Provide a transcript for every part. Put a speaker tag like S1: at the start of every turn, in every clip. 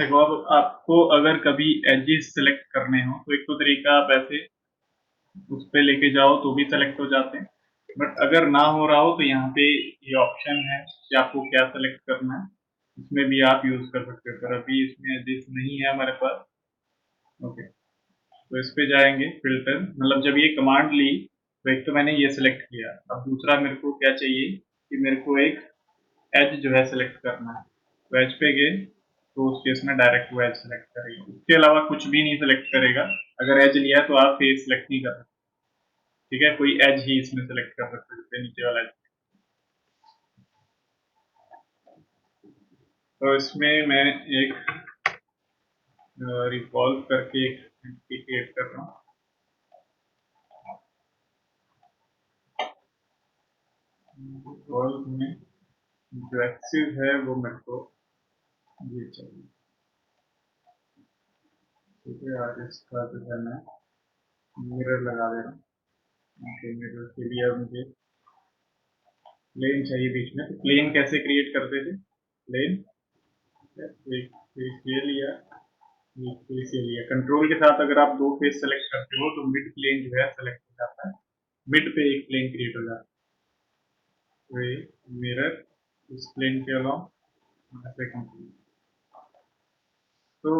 S1: देखो, अब आपको अगर कभी एजेस सेलेक्ट करने हो तो एक तो तरीका आप ऐसे उस पे लेके जाओ तो भी सेलेक्ट हो जाते हैं, बट अगर ना हो रहा हो तो यहाँ पे ये ऑप्शन है कि आपको क्या सेलेक्ट करना है, इसमें भी आप यूज कर सकते हो। पर अभी इसमें एजेस नहीं है हमारे पास। ओके, तो इस पे जाएंगे फिल्टर, मतलब जब ये कमांड ली तो एक तो मैंने ये सिलेक्ट किया, अब दूसरा मेरे को क्या चाहिए कि मेरे को एक एज जो है सिलेक्ट करना है। तो एज पे गए तो उस केस में डायरेक्ट वो एज सेलेक्ट करेगा, उसके अलावा कुछ भी नहीं सिलेक्ट करेगा। अगर एज लिया है तो आप फेस सेलेक्ट नहीं कर सकते, ठीक है, कोई एज ही इसमें सेलेक्ट कर सकते हैं, जैसे नीचे वाला एज। तो इसमें मैं एक रिवॉल्व करके एक एंटिटी क्रिएट कर रहा हूँ। रिवॉल्व में जो एक्सिस है वो मेरे को ये चाहिए, ठीक है। आज इसका जो है मैं मिरर लगा दे रहा हूँ। ओके, मिरर के लिए अब मुझे प्लेन चाहिए बीच में। तो प्लेन कैसे क्रिएट करते थे? प्लेन एक फेस ये लिया, एक फेस ये लिया। कंट्रोल के साथ अगर आप दो फेस सेलेक्ट करते हो तो मिड प्लेन जो है सेलेक्ट हो जाता है, मिड पे एक प्लेन क्रिएट हो जाता है। तो ये मिरर इस प्लेन के अलावा ऐसे कंप्लीट। तो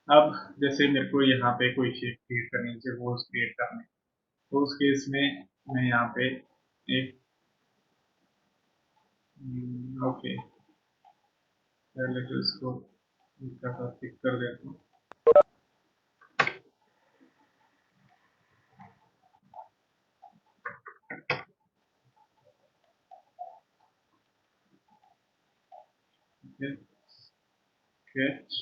S1: अब जैसे मेरे को यहाँ पे कोई शेप क्रिएट करनी है, वॉल्स क्रिएट करने, तो उस केस में मैं यहाँ पे एक ओके, पहले तो इसको इसका साथ टिक कर देता हूँ। स्केच,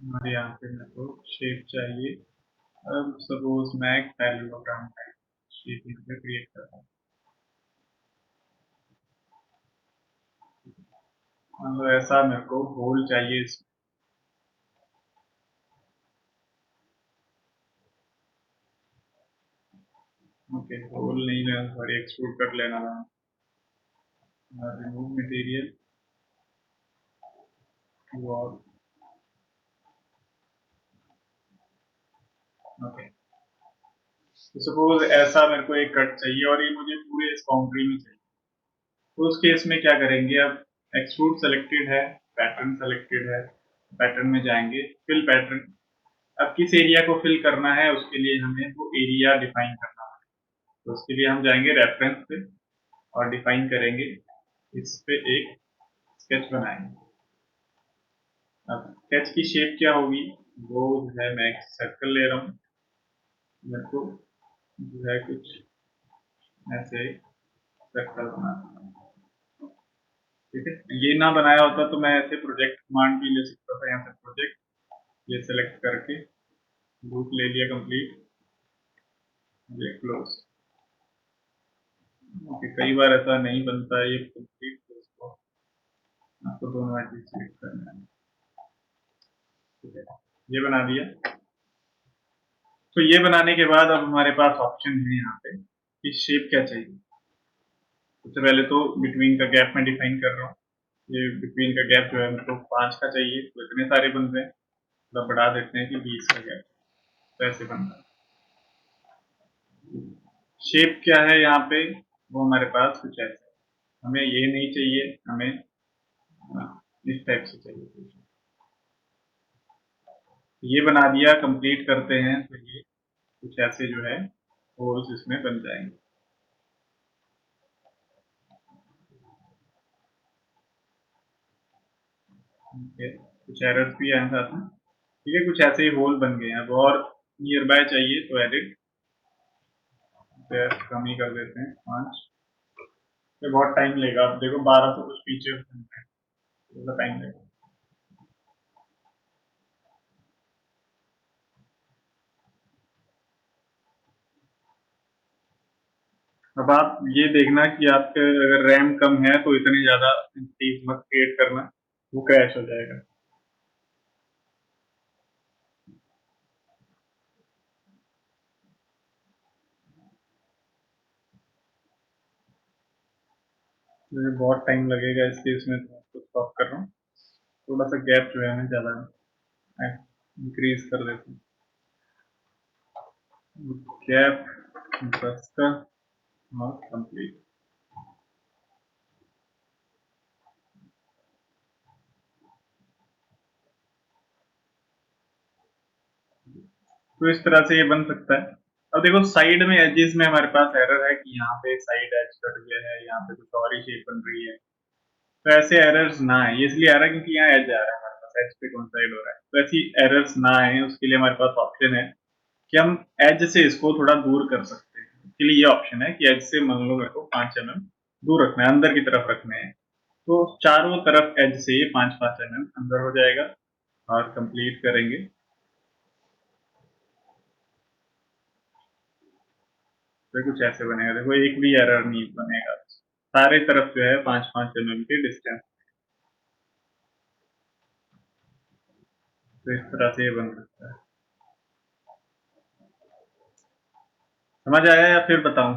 S1: हमारे यहाँ पे मेरे को शेप चाहिए। अब सपोज मैं एक पैरेललोग्राम टाइप शेप यहाँ पे क्रिएट कर रहा हूँ। मतलब ऐसा मेरे को होल चाहिए इसमें। ओके, होल नहीं लेना, सॉरी, एक्सट्रूड कट लेना था। Remove material, wall. ओके, तो सपोज ऐसा मेरे को एक कट चाहिए और ये मुझे पूरे इस बाउंड्री में चाहिए। तो उस केस में क्या करेंगे, अब एक्सट्रूड सेलेक्टेड है, पैटर्न सेलेक्टेड है, पैटर्न में जाएंगे, फिल पैटर्न। अब किस एरिया को फिल करना है उसके लिए हमें वो एरिया डिफाइन करना है। तो उसके लिए हम जाएंगे रेफरेंस पे और डिफाइन करेंगे, इस पे एक स्केच बनाएंगे। अब स्केच की शेप क्या होगी, वो जो है मैं एक सर्कल ले रहा हूँ, मेरे को जो है कुछ ऐसे सर्कल बनाना है, ठीक है। ये ना बनाया होता तो मैं ऐसे प्रोजेक्ट कमांड भी ले सकता था, यहाँ से प्रोजेक्ट ये सेलेक्ट करके लूप ले लिया कंप्लीट, ये क्लोज। ओके, कई बार ऐसा नहीं बनता है ये कंप्लीट, तो इसको आपको दोनों एडजस्ट सेलेक्ट करना है, ठीक है। ये बना दिया। तो ये बनाने के बाद अब हमारे पास ऑप्शन है यहाँ पे कि शेप क्या चाहिए। सबसे पहले तो बिटवीन का गैप में डिफाइन कर रहा हूँ। ये बिटवीन का गैप जो है मेरे को 5 का चाहिए, तो इतने सारे बन रहे हैं, मतलब बढ़ा देते हैं कि 20 का गैप, तो ऐसे बन रहा है। शेप क्या है यहाँ पे, वो हमारे पास कुछ ऐसा है। हमें ये नहीं चाहिए, हमें इस टाइप से चाहिए। ये बना दिया, कंप्लीट करते हैं तो ये कुछ ऐसे जो है होल्स इसमें बन जाएंगे। ओके, कुछ एरर्स भी आए साथ में, ठीक है, कुछ ऐसे ही होल बन गए हैं। अब और नियर बाय चाहिए तो एडिट कम ही कर देते हैं 5। ये बहुत टाइम लेगा, अब देखो 1200 कुछ फीचर्स हैं, थोड़ा टाइम लेगा। अब आप ये देखना कि आपके अगर रैम कम है तो इतनी ज्यादा चीज मत क्रिएट करना, वो क्रैश हो जाएगा। मुझे बहुत टाइम लगेगा इस केस में, तो आपको स्टॉप कर रहा हूँ। थोड़ा सा गैप जो है मैं ज़्यादा इंक्रीज कर देता हूँ। गैप 10 का और कंप्लीट। तो इस तरह से ये बन सकता है। अब देखो साइड में एजेस में हमारे पास एरर है कि यहाँ पे साइड एज कट गया है, यहाँ पे कुछ और ही शेप बन रही है। तो ऐसे एरर्स ना है, ये इसलिए आ रहा है क्योंकि यहाँ एज आ रहा है हमारे पास, एज पे कोइंसाइड हो रहा है। तो ऐसी एरर्स ना आए उसके लिए हमारे पास ऑप्शन है कि हम एज से इसको थोड़ा दूर कर सकते हैं। इसके लिए ये ऑप्शन है कि एज से मान लो मेरे को 5 mm दूर रखना है, अंदर की तरफ रखने हैं। तो चारों तरफ एज से ये 5-5 mm अंदर हो जाएगा और कंप्लीट करेंगे। तो कुछ ऐसे बनेगा, देखो एक भी एरर नहीं बनेगा, सारे तरफ जो है 5-5 mm के डिस्टेंस। तो इस तरह से ये बन सकता है। समझ आया या फिर बताऊं?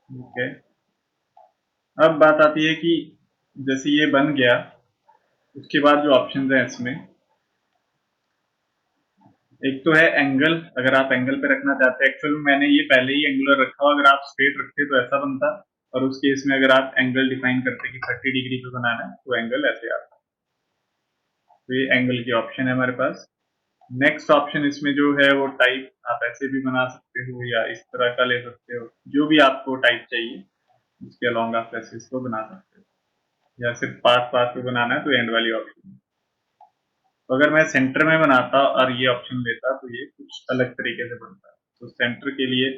S1: ओके। अब बात आती है कि जैसे ये बन गया, उसके बाद जो ऑप्शन है इसमें, एक तो है एंगल। अगर आप एंगल पे रखना चाहते हैं, एक्चुअल में मैंने ये पहले ही एंगुलर रखा हो, अगर आप स्ट्रेट रखते तो ऐसा बनता, और उस केस में अगर आप एंगल डिफाइन करते कि 30 डिग्री पे बनाना है तो एंगल ऐसे आता। तो ये एंगल की ऑप्शन है हमारे पास। नेक्स्ट ऑप्शन इसमें जो है वो टाइप आप ऐसे भी बना सकते हो या इस तरह का ले सकते हो, जो भी आपको टाइप चाहिए उसके अलॉन्ग आप ऐसे इसको बना सकते हो, या सिर्फ पास पास पे बनाना है तो एंड वाली ऑप्शन। तो अगर मैं सेंटर में बनाता और ये ऑप्शन लेता तो ये कुछ अलग तरीके से बनता। तो सेंटर के लिए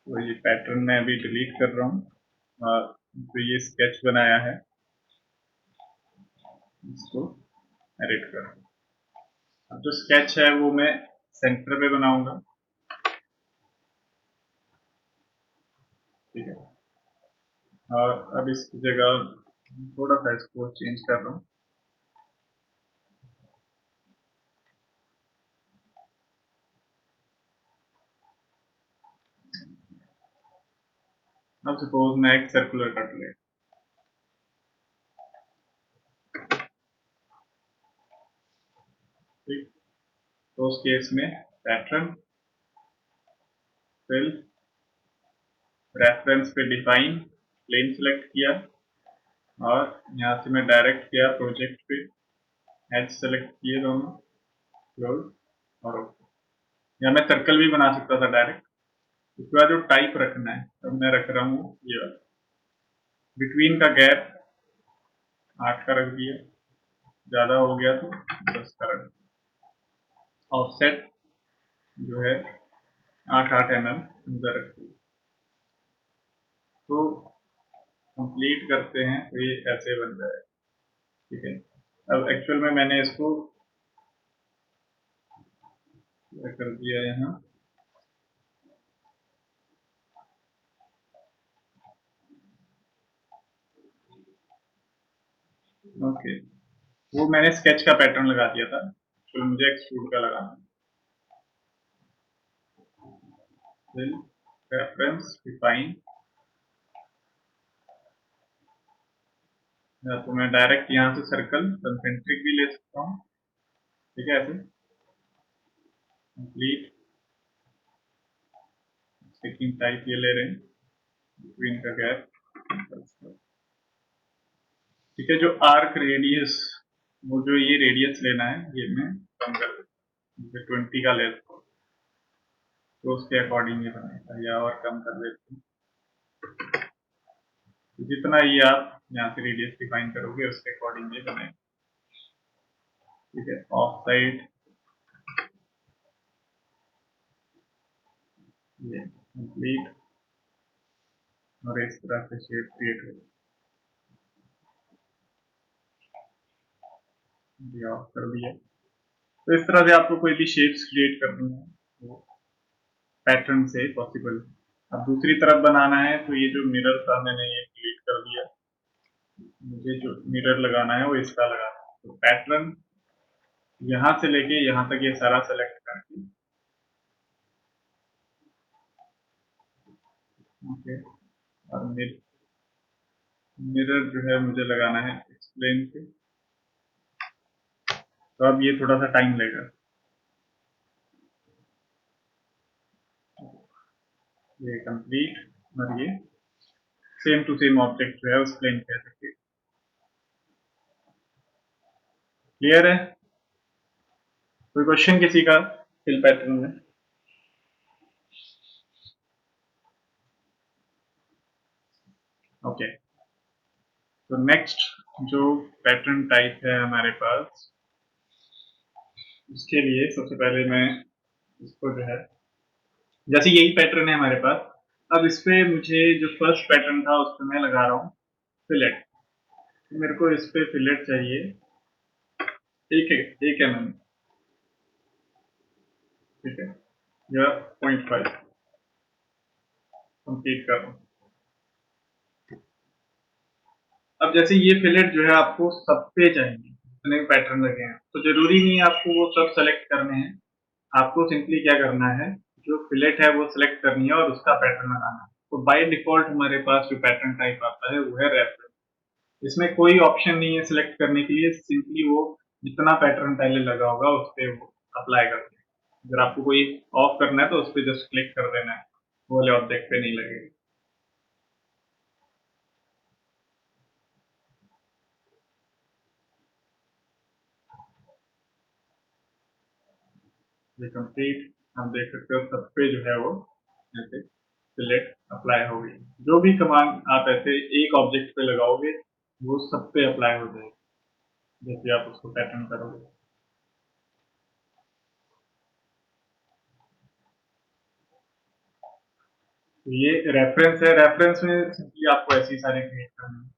S1: तो ये पैटर्न मैं अभी डिलीट कर रहा हूँ और जो ये स्केच बनाया है इसको एडिट कर रहा हूँ। अब जो स्केच है वो मैं सेंटर पे बनाऊंगा, ठीक है। और अब इसकी जगह थोड़ा सा इसको चेंज कर रहा हूँ। अब सपोज मैं एक सर्कुलर कट ले, ठीक। तो उस केस में पैटर्न, फिल, रेफरेंस पे डिफाइन, प्लेन सेलेक्ट किया और यहाँ से मैं डायरेक्ट किया प्रोजेक्ट पे, एज सेलेक्ट किए दोनों, क्लोज और ओके। या मैं सर्कल भी बना सकता था डायरेक्ट। उसके बाद जो टाइप रखना है, अब मैं रख रहा हूँ ये वाला, बिटवीन का गैप 8 का रख दिया, ज्यादा हो गया तो 10 का रख दिया। ऑफसेट जो है 8-8 mm अंदर रख दिया। तो कंप्लीट करते हैं तो ये ऐसे बन जाएगा, ठीक है। अब एक्चुअल में मैंने इसको कर दिया यहाँ, ओके। वो मैंने स्केच का पैटर्न लगा दिया था, तो मुझे एक्सट्रूड का लगाना है। रेफरेंस डिफाइन, या तो मैं डायरेक्ट यहाँ से सर्कल कंसेंट्रिक भी ले सकता हूँ, ठीक है। ऐसे कंप्लीट स्टिकिंग टाइप ये ले रहे हैं, बिटवीन का गैप, ठीक है। जो आर्क रेडियस, वो जो ये रेडियस लेना है ये मैं कम कर देता हूँ, 20 का लेता हूँ, तो उसके अकॉर्डिंग ये बनेगा, या और कम कर देते हैं। तो जितना ये आप यहाँ से रेडियस डिफाइन करोगे उसके अकॉर्डिंग ये बनेगा, ठीक है। ऑफ साइड ये कंप्लीट, और इस तरह से शेप क्रिएट हो, ये ऑफ कर दिया। तो इस तरह से आपको कोई भी शेप्स क्रिएट करनी है वो पैटर्न से पॉसिबल है। अब दूसरी तरफ बनाना है तो ये जो मिरर था मैंने ये डिलीट कर दिया, मुझे जो मिरर लगाना है वो इसका लगाना है। तो पैटर्न यहां से लेके यहां तक ये सारा सेलेक्ट करके, ओके, और मिरर जो है मुझे लगाना है एक्सप्लेन पे, तो अब ये थोड़ा सा टाइम लेगा। ये कंप्लीट, और ये सेम टू सेम ऑब्जेक्ट जो है उस प्लेन पे है। क्लियर है? कोई क्वेश्चन किसी का फिल पैटर्न में? ओके, तो नेक्स्ट जो पैटर्न टाइप है हमारे पास, उसके लिए सबसे पहले मैं इसको जो है, जैसे यही पैटर्न है हमारे पास, अब इस पे मुझे जो फर्स्ट पैटर्न था उस पर मैं लगा रहा हूँ फिलेट। मेरे को इस पे फिलेट चाहिए एक mm, ठीक है, या 0.5 कंप्लीट कर रहा हूँ। अब जैसे ये फिलेट जो है आपको सब पे चाहिए, जितने भी पैटर्न लगे हैं, तो जरूरी नहीं है आपको वो सब सेलेक्ट करने हैं। आपको सिंपली क्या करना है, जो फिलेट है वो सिलेक्ट करनी है और उसका पैटर्न लगाना है। तो बाय डिफॉल्ट हमारे पास जो पैटर्न टाइप आता है वो है रेफरेंस। इसमें कोई ऑप्शन नहीं है सिलेक्ट करने के लिए, सिंपली वो जितना पैटर्न पहले लगा होगा उस पर वो अप्लाई करते हैं। अगर आपको कोई ऑफ करना है तो उस पर जस्ट क्लिक कर देना है, वो वाले ऑब्जेक्ट पे नहीं लगेगा। ये कंप्लीट, हम देख सकते हो सब पे जो है वो ऐसे सिलेक्ट अप्लाई हो गई। जो भी कमांड आप ऐसे एक ऑब्जेक्ट पे लगाओगे वो सब पे अप्लाई हो जाएगी जैसे आप उसको पैटर्न करोगे। तो ये रेफरेंस है, रेफरेंस में सिंपली आपको ऐसी सारे क्रिएट करने हैं।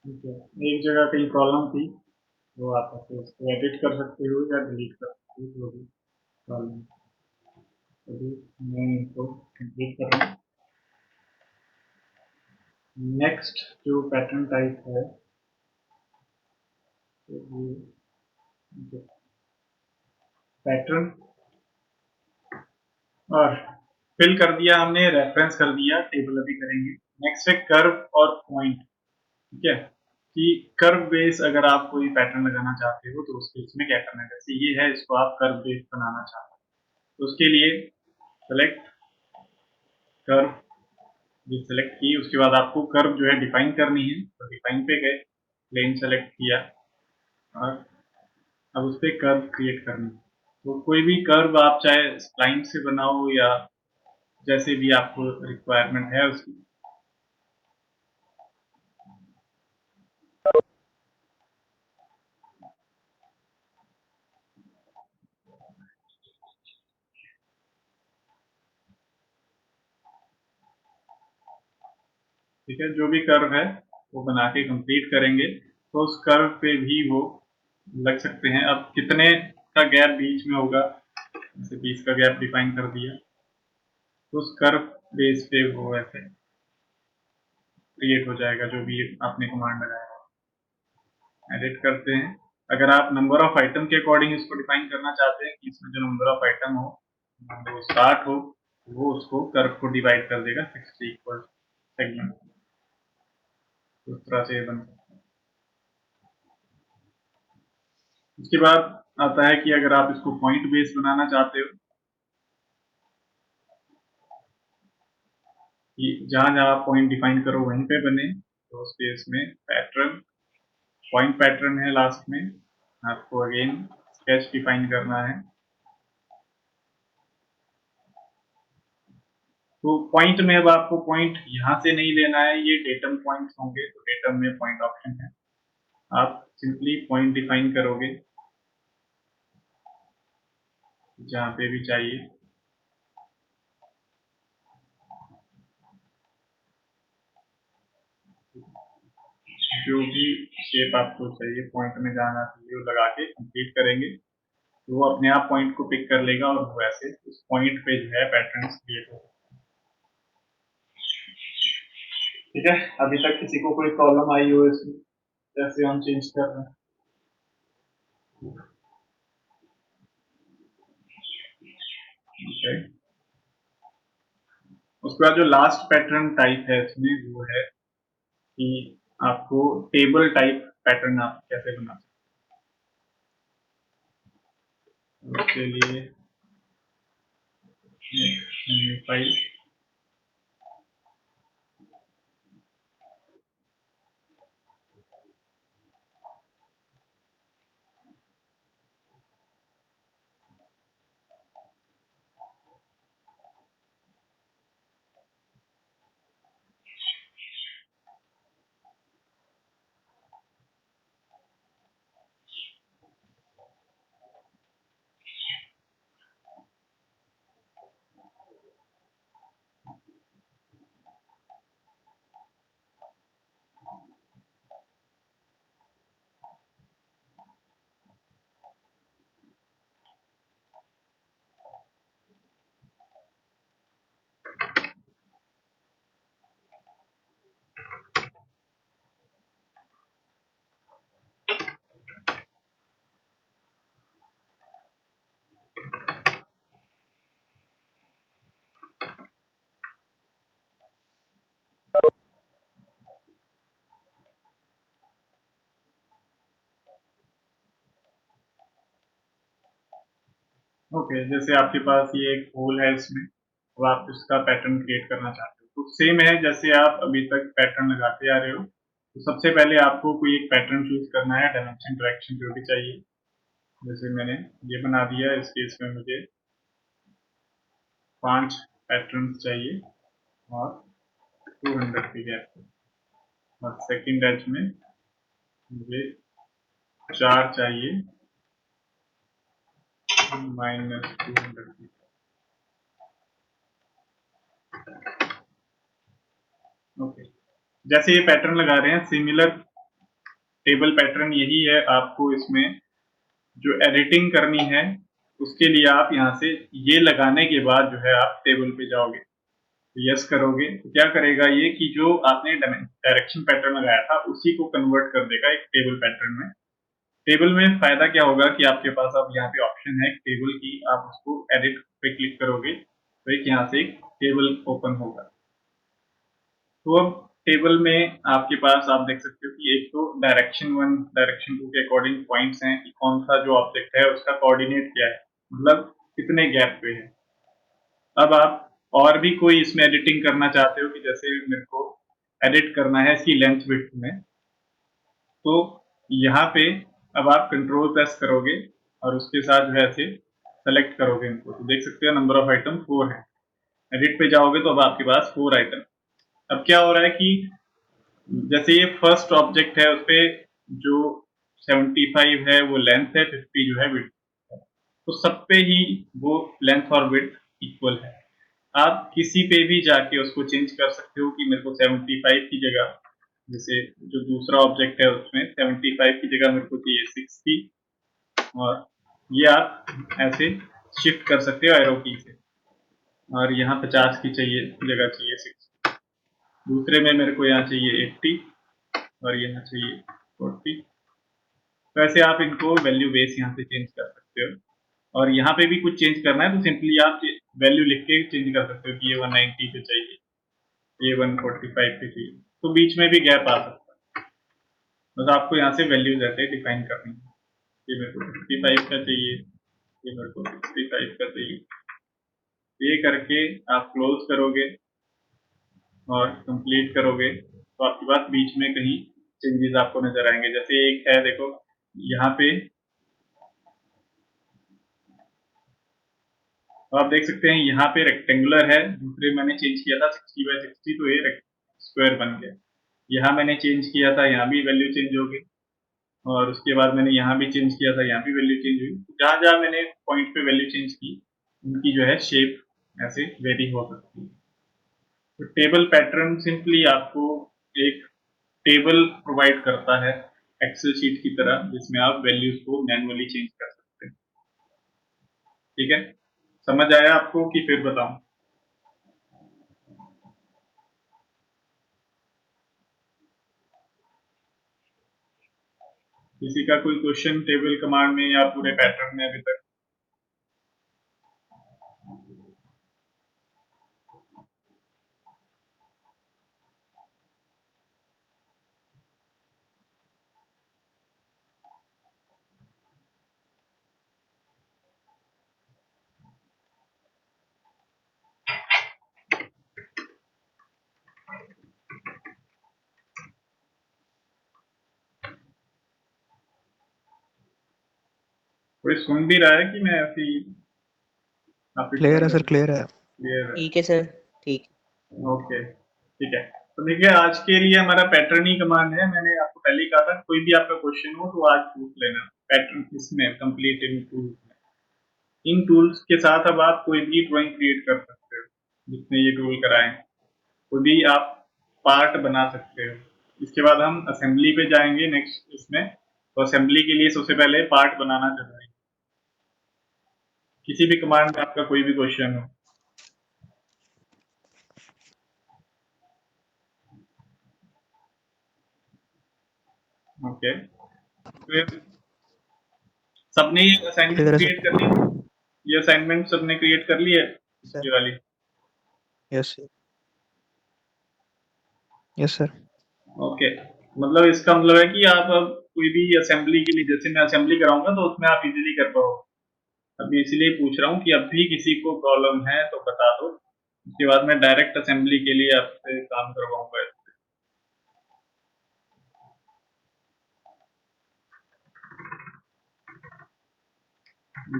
S1: ठीक है, एक जगह कहीं प्रॉब्लम थी, वो आप ऐसे उसको एडिट कर सकते हो या डिलीट कर सकते हो, जो भी प्रॉब्लम। अभी मैं इसको कंप्लीट कर रहा हूँ। नेक्स्ट जो पैटर्न टाइप है, तो ये पैटर्न और फिल कर दिया हमने, रेफरेंस कर दिया, टेबल अभी करेंगे। नेक्स्ट है कर्व और पॉइंट। ठीक है, कि कर्व बेस अगर आप कोई पैटर्न लगाना चाहते हो तो उसके इसमें क्या करना है, जैसे ये है, इसको आप कर्व बेस बनाना चाहते हो तो उसके लिए सेलेक्ट कर्व, भी सेलेक्ट की, उसके बाद आपको कर्व जो है डिफाइन करनी है, तो डिफाइन पे गए, प्लेन सेलेक्ट किया, और अब उस पर कर्व क्रिएट करनी है। तो कोई भी कर्व आप चाहे स्प्लाइन से बनाओ या जैसे भी आपको रिक्वायरमेंट है उसकी। ठीक है, जो भी कर्व है वो बना के कंप्लीट करेंगे तो उस कर्व पे भी वो लग सकते हैं। अब कितने का गैप बीच में होगा, जैसे 20 का गैप डिफाइन कर दिया, तो उस कर्व बेस पे वो ऐसे क्रिएट हो जाएगा जो भी आपने कमांड लगाया। एडिट करते हैं, अगर आप नंबर ऑफ आइटम के अकॉर्डिंग इसको डिफाइन करना चाहते हैं कि इसमें जो नंबर ऑफ आइटम हो वो 60 हो, वो उसको कर्व को डिवाइड कर देगा 60 इक्वल सेगमेंट। उस तरह से ये बन सकता है। उसके बाद आता है कि अगर आप इसको पॉइंट बेस बनाना चाहते हो कि जहां जहां आप पॉइंट डिफाइन करो वहीं पे बने, तो उस केस में पैटर्न, पॉइंट पैटर्न है लास्ट में, आपको अगेन स्केच डिफाइन करना है। तो पॉइंट में अब आपको पॉइंट यहाँ से नहीं लेना है, ये डेटम पॉइंट्स होंगे, तो डेटम में पॉइंट ऑप्शन है, आप सिंपली पॉइंट डिफाइन करोगे जहाँ पे भी चाहिए। जो भी शेप आपको चाहिए पॉइंट में जाना चाहिए वो लगा के कंप्लीट करेंगे। तो वो अपने आप पॉइंट को पिक कर लेगा और वो ऐसे उस पॉइंट पे जो है पैटर्न क्रिएट होगा। ठीक है, अभी तक किसी को कोई प्रॉब्लम आई हो इसमें जैसे हम चेंज कर रहे हैं? ओके, उसके बाद जो लास्ट पैटर्न टाइप है इसमें वो है कि आपको टेबल टाइप पैटर्न आप कैसे बना सकते हैं। उसके लिए फाइल, ओके, जैसे आपके पास ये एक होल है इसमें, तो आप इसका पैटर्न क्रिएट करना चाहते हो, तो सेम है जैसे आप अभी तक पैटर्न लगाते आ रहे हो। तो सबसे पहले आपको कोई एक पैटर्न चूज करना है, डायमेंशन डायरेक्शन जो भी चाहिए। जैसे मैंने ये बना दिया, इस केस में मुझे 5 पैटर्न चाहिए और 200 की गैप, और सेकंड एज में मुझे 4 चाहिए -200 की। ओके, जैसे ये पैटर्न लगा रहे हैं, सिमिलर टेबल पैटर्न यही है। आपको इसमें जो एडिटिंग करनी है उसके लिए आप यहाँ से ये लगाने के बाद जो है आप टेबल पे जाओगे, तो यस करोगे तो क्या करेगा ये कि जो आपने डायरेक्शन पैटर्न लगाया था उसी को कन्वर्ट कर देगा एक टेबल पैटर्न में। टेबल में फायदा क्या होगा कि आपके पास अब यहाँ पे ऑप्शन है टेबल की, आप उसको एडिट पे क्लिक करोगे तो एक यहाँ से एक टेबल ओपन होगा। तो अब टेबल में आपके पास आप देख सकते हो कि एक तो डायरेक्शन 1 डायरेक्शन 2 के अकॉर्डिंग पॉइंट्स हैं कि कौन सा जो ऑब्जेक्ट है उसका कोऑर्डिनेट क्या है, मतलब कितने गैप पे है। अब आप और भी कोई इसमें एडिटिंग करना चाहते हो कि जैसे मेरे को एडिट करना है इसकी लेंथ विड्थ में, तो यहाँ पे अब आप कंट्रोल प्रेस करोगे और उसके साथ जो है ऐसे सेलेक्ट करोगे इनको, तो देख सकते हो नंबर ऑफ आइटम 4 है। एडिट पे जाओगे तो अब आपके पास 4 आइटम। अब क्या हो रहा है कि जैसे ये फर्स्ट ऑब्जेक्ट है उसपे जो 75 है वो लेंथ है, 50 जो है विड्थ, तो सब पे ही वो लेंथ और विड्थ इक्वल है। आप किसी पे भी जाके उसको चेंज कर सकते हो कि मेरे को 75 की जगह, जैसे जो दूसरा ऑब्जेक्ट है उसमें 75 की जगह मेरे को चाहिए 60, और ये आप ऐसे शिफ्ट कर सकते हो एरो की से, और यहाँ 50 की चाहिए जगह चाहिए 60, दूसरे में मेरे को यहाँ चाहिए 80 और यहाँ चाहिए 40। तो ऐसे आप इनको वैल्यू बेस यहाँ से चेंज कर सकते हो, और यहाँ पे भी कुछ चेंज करना है तो सिंपली आप वैल्यू लिख के चेंज कर सकते हो कि ये 190 पे चाहिए, ये 145 पे चाहिए, तो बीच में भी गैप आ सकता है। बस आपको यहाँ से वैल्यूज ऐसे डिफाइन करनी है, ये मेरे को 55 का चाहिए, ये मेरे को 65 का चाहिए। ये करके आप क्लोज करोगे और कंप्लीट करोगे तो आपके पास बीच में कहीं चेंजेस आपको नजर आएंगे। जैसे एक है देखो यहाँ पे, तो आप देख सकते हैं यहाँ पे रेक्टेंगुलर है, दूसरे मैंने चेंज किया था 60/60, तो ये स्क्वायर बन गया। यहाँ मैंने चेंज किया था, यहाँ भी वैल्यू चेंज हो गई, और उसके बाद मैंने यहाँ भी चेंज किया था, यहाँ भी वैल्यू चेंज हुई। जहां जहां मैंने पॉइंट पे वैल्यू चेंज की उनकी जो है शेप ऐसे वेरी हो सकती है। तो टेबल पैटर्न सिंपली आपको एक टेबल प्रोवाइड करता है एक्सेल शीट की तरह, जिसमें आप वैल्यूज को मैन्युअली चेंज कर सकते हैं। ठीक है, समझ आया आपको कि फिर बताऊं? किसी का कोई क्वेश्चन टेबल कमांड में या पूरे पैटर्न में अभी तक? कोई सुन भी रहा है कि मैं ऐसे ही आप ही
S2: क्लियर
S1: पढ़
S2: है
S1: रहा
S2: सर,
S1: हूँ?
S2: क्लियर है।
S1: क्लियर है?
S3: ठीक है सर, ठीक।
S1: ओके, ठीक है। तो देखिए, आज के लिए हमारा पैटर्न ही कमांड है। मैंने आपको पहले ही कहा था, कोई भी आपका क्वेश्चन हो तो आज पूछ लेना। पैटर्न इसमें कंप्लीट इन टूल्स में, इन टूल्स के साथ अब आप कोई भी ड्राइंग क्रिएट कर सकते हो, जितने ये टूल कराएं। कोई भी आप पार्ट बना सकते हो। इसके बाद हम असेंबली पे जाएंगे नेक्स्ट इसमें। तो असेंबली के लिए सबसे पहले पार्ट बनाना जरूरी है। किसी भी कमांड में आपका कोई भी क्वेश्चन हो। ओके, फिर सबने ये असाइनमेंट
S2: क्लियर है
S1: क्रिएट कर ली?
S2: सर।
S1: ये असाइनमेंट सबने क्रिएट कर ली है,
S2: सर,
S1: ये वाली?
S2: Yes sir, yes sir.
S1: Okay, मतलब इसका मतलब है कि आप अब कोई भी असेंबली के लिए, जैसे मैं असेंबली कराऊंगा तो उसमें आप इजीली कर पाओ। अभी इसीलिए पूछ रहा हूँ कि अब भी किसी को प्रॉब्लम है तो बता दो। उसके बाद मैं डायरेक्ट असेंबली के लिए आपसे काम करवाऊंगा।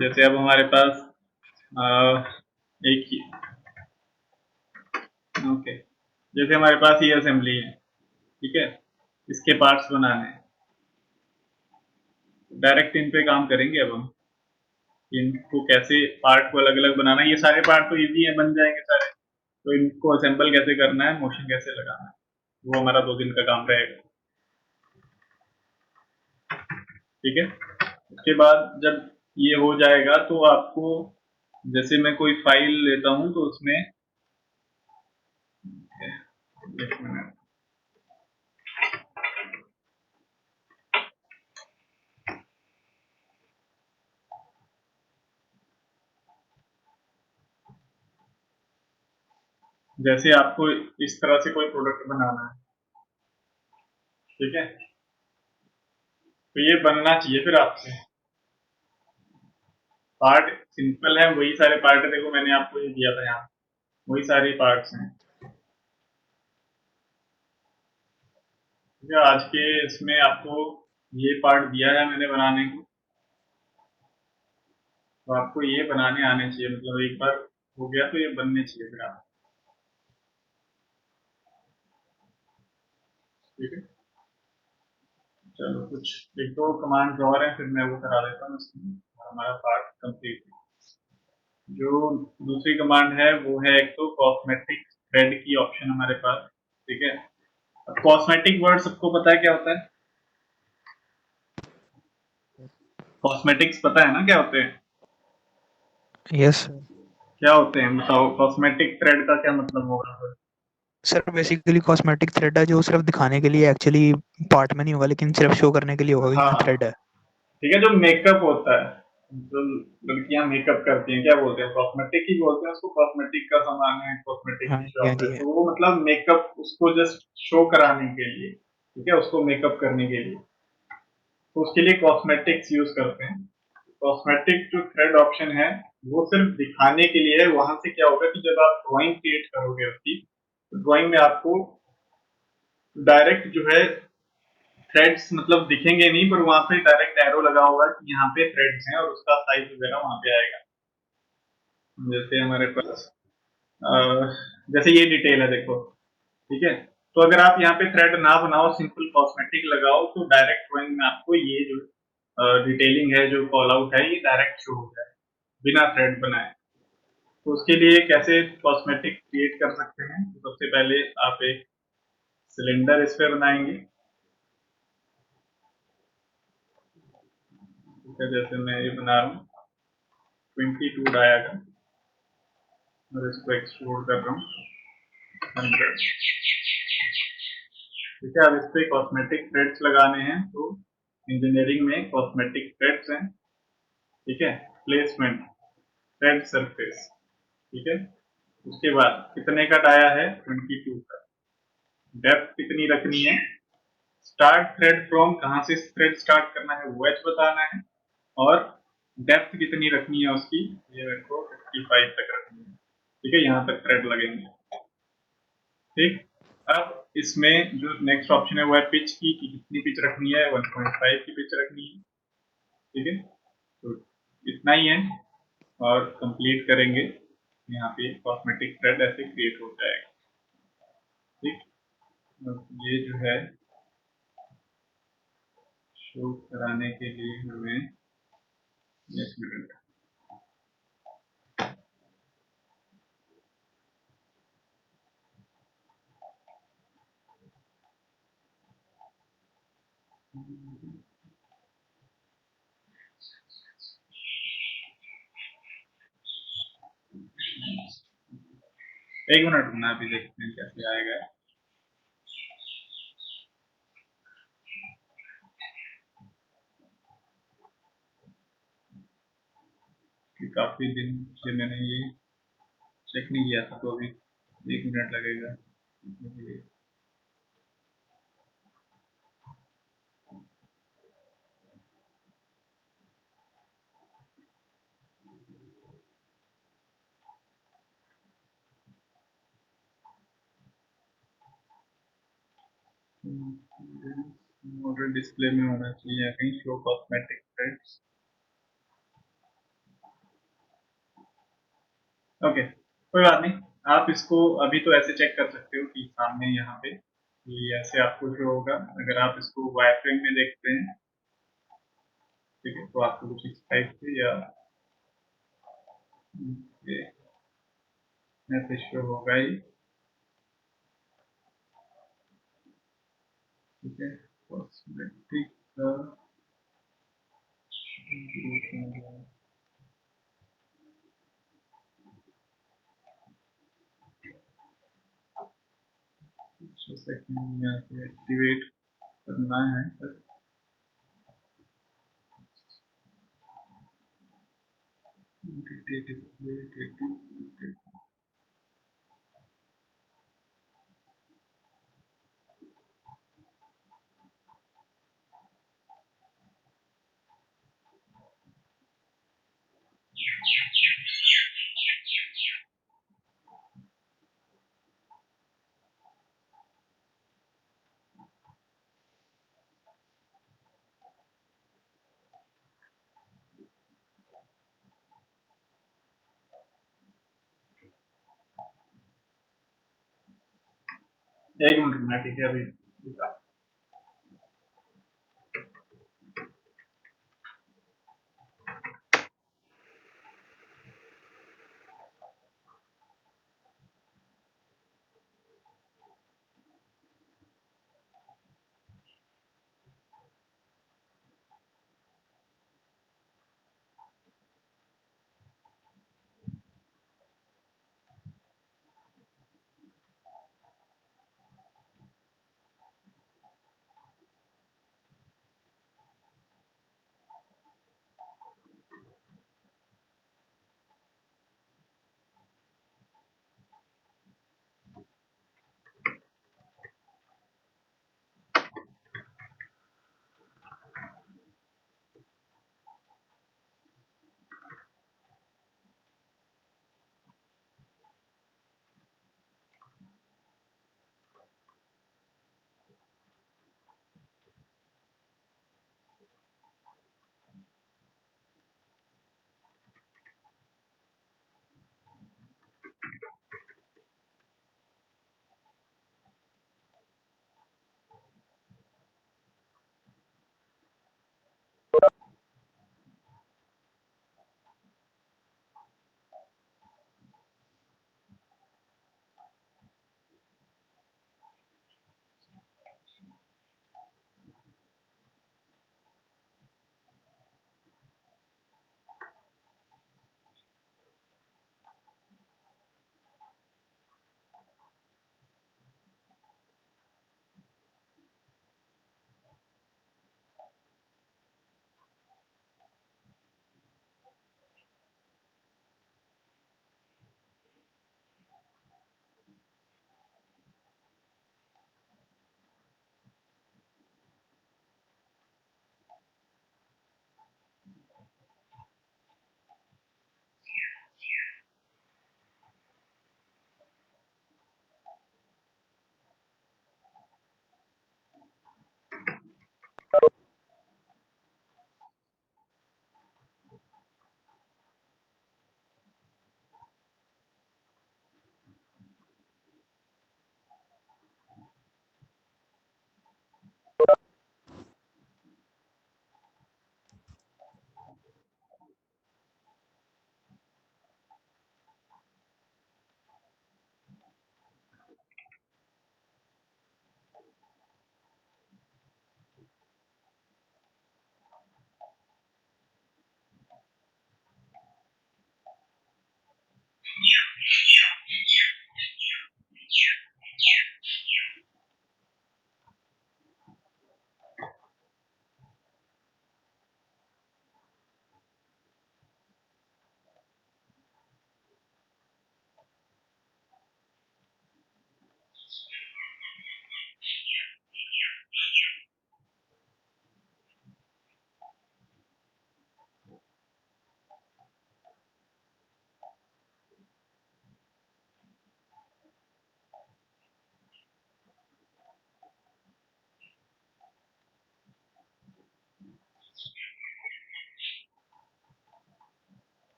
S1: जैसे अब हमारे पास एक ही, ओके, जैसे हमारे पास ये असेंबली है, ठीक है, इसके पार्ट्स बनाने हैं। डायरेक्ट इन पे काम करेंगे अब हम। इनको कैसे पार्ट को अलग अलग बनाना है, ये सारे पार्ट तो इजी है, बन जाएंगे सारे। तो इनको असेंबल कैसे करना है, मोशन कैसे लगाना है, वो हमारा 2 दिन का काम रहेगा। ठीक है, उसके बाद जब ये हो जाएगा तो आपको, जैसे मैं कोई फाइल लेता हूं तो उसमें, एक मिनट, जैसे आपको इस तरह से कोई प्रोडक्ट बनाना है, ठीक है, तो ये बनना चाहिए फिर आपसे। पार्ट सिंपल है, वही सारे पार्ट है, देखो मैंने आपको ये दिया था यहाँ, वही सारे पार्ट्स हैं। ठीक है, आज के इसमें आपको ये पार्ट दिया है मैंने बनाने को, तो आपको ये बनाने आने चाहिए, मतलब एक बार हो गया तो ये बनने चाहिए फिर आप। ठीक है, चलो कुछ एक दो कमांड और हैं, फिर मैं वो करा देता हूँ इसमें, और हमारा पार्ट कंप्लीट। जो दूसरी कमांड है वो है, एक तो कॉस्मेटिक थ्रेड की ऑप्शन हमारे पास। ठीक है, अब कॉस्मेटिक वर्ड सबको पता है क्या होता है? कॉस्मेटिक्स पता है ना क्या होते हैं?
S2: यस
S1: क्या होते हैं बताओ, कॉस्मेटिक थ्रेड का क्या मतलब होगा?
S2: सर, बेसिकली कॉस्मेटिक थ्रेड है जो सिर्फ दिखाने के लिए, एक्चुअली पार्ट में नहीं होगा, लेकिन सिर्फ शो करने के लिए होगा कि
S1: हाँ,
S2: यहाँ थ्रेड है।
S1: ठीक है, जो मेकअप होता है, जो लड़कियां मेकअप करती हैं, क्या बोलते हैं, कॉस्मेटिक ही बोलते हैं उसको। कॉस्मेटिक का सामान है, कॉस्मेटिक
S2: हाँ
S1: की
S2: जी, हाँ
S1: शॉप है,
S2: जी है।
S1: तो वो मतलब मेकअप, उसको जस्ट शो कराने के लिए, ठीक है, उसको मेकअप करने के लिए, तो उसके लिए कॉस्मेटिक्स यूज करते हैं। कॉस्मेटिक जो थ्रेड ऑप्शन है, वो सिर्फ दिखाने के लिए है। वहां से क्या होगा कि जब आप ड्राइंग क्रिएट करोगे उसकी, तो ड्राइंग में आपको डायरेक्ट जो है थ्रेड्स मतलब दिखेंगे नहीं, पर वहां पे डायरेक्ट एरो लगा होगा कि यहाँ पे थ्रेड्स हैं, और उसका साइज वगैरह वहां पे आएगा। जैसे हमारे पास अ, जैसे ये डिटेल है देखो, ठीक है, तो अगर आप यहाँ पे थ्रेड ना बनाओ, सिंपल कॉस्मेटिक लगाओ, तो डायरेक्ट ड्राइंग में आपको ये जो डिटेलिंग है, जो कॉल आउट है, ये डायरेक्ट शो हो जाए बिना थ्रेड बनाए। तो उसके लिए कैसे कॉस्मेटिक क्रिएट कर सकते हैं, तो सबसे पहले आप एक सिलेंडर इस पे बनाएंगे। ठीक है, जैसे मैं ये बना रहा हूँ, 22 डाया का और इसको एक्सट्रूड कर रहा हूँ 100। ठीक है, अब इस पे कॉस्मेटिक थ्रेड्स लगाने हैं, तो इंजीनियरिंग में कॉस्मेटिक थ्रेड्स हैं। ठीक है, प्लेसमेंट थ्रेड सरफेस। ठीक है, उसके बाद कितने का डाया है 22 का, डेप्थ कितनी रखनी है, स्टार्ट थ्रेड फ्रॉम कहाँ से थ्रेड स्टार्ट करना है वो एच बताना है, और डेप्थ कितनी रखनी है उसकी, ये मेरे को 55 तक रखनी है। ठीक है, यहाँ तक थ्रेड लगेंगे। ठीक, अब इसमें जो नेक्स्ट ऑप्शन है वो है पिच की, कि कितनी पिच रखनी है, 1.5 की पिच रखनी है। ठीक है, तो इतना ही है और कंप्लीट करेंगे, यहाँ पे कॉस्मेटिक थ्रेड ऐसे क्रिएट हो जाएगा। ठीक, अब ये जो है शो कराने के लिए हमें, एक मिनट, एक मिनट रुकना, अभी देखते हैं कैसे आएगा। कि काफी दिन से मैंने ये चेक नहीं किया था, तो अभी 1 मिनट लगेगा। मॉडल डिस्प्ले में होना चाहिए या कहीं शो कॉस्मेटिक थ्रेड्स। ओके, कोई बात नहीं, आप इसको अभी तो ऐसे चेक कर सकते हो कि सामने यहाँ पे ये ऐसे आपको जो होगा, अगर आप इसको वायरफ्रेम में देखते हैं, ठीक है, तो आपको कुछ इस टाइप से या ये ऐसे शो होगा ही। ठीक है, कॉस्मेटिक सेकंड यहाँ पे एक्टिवेट करना है। एक मिनट में, ठीक है, अभी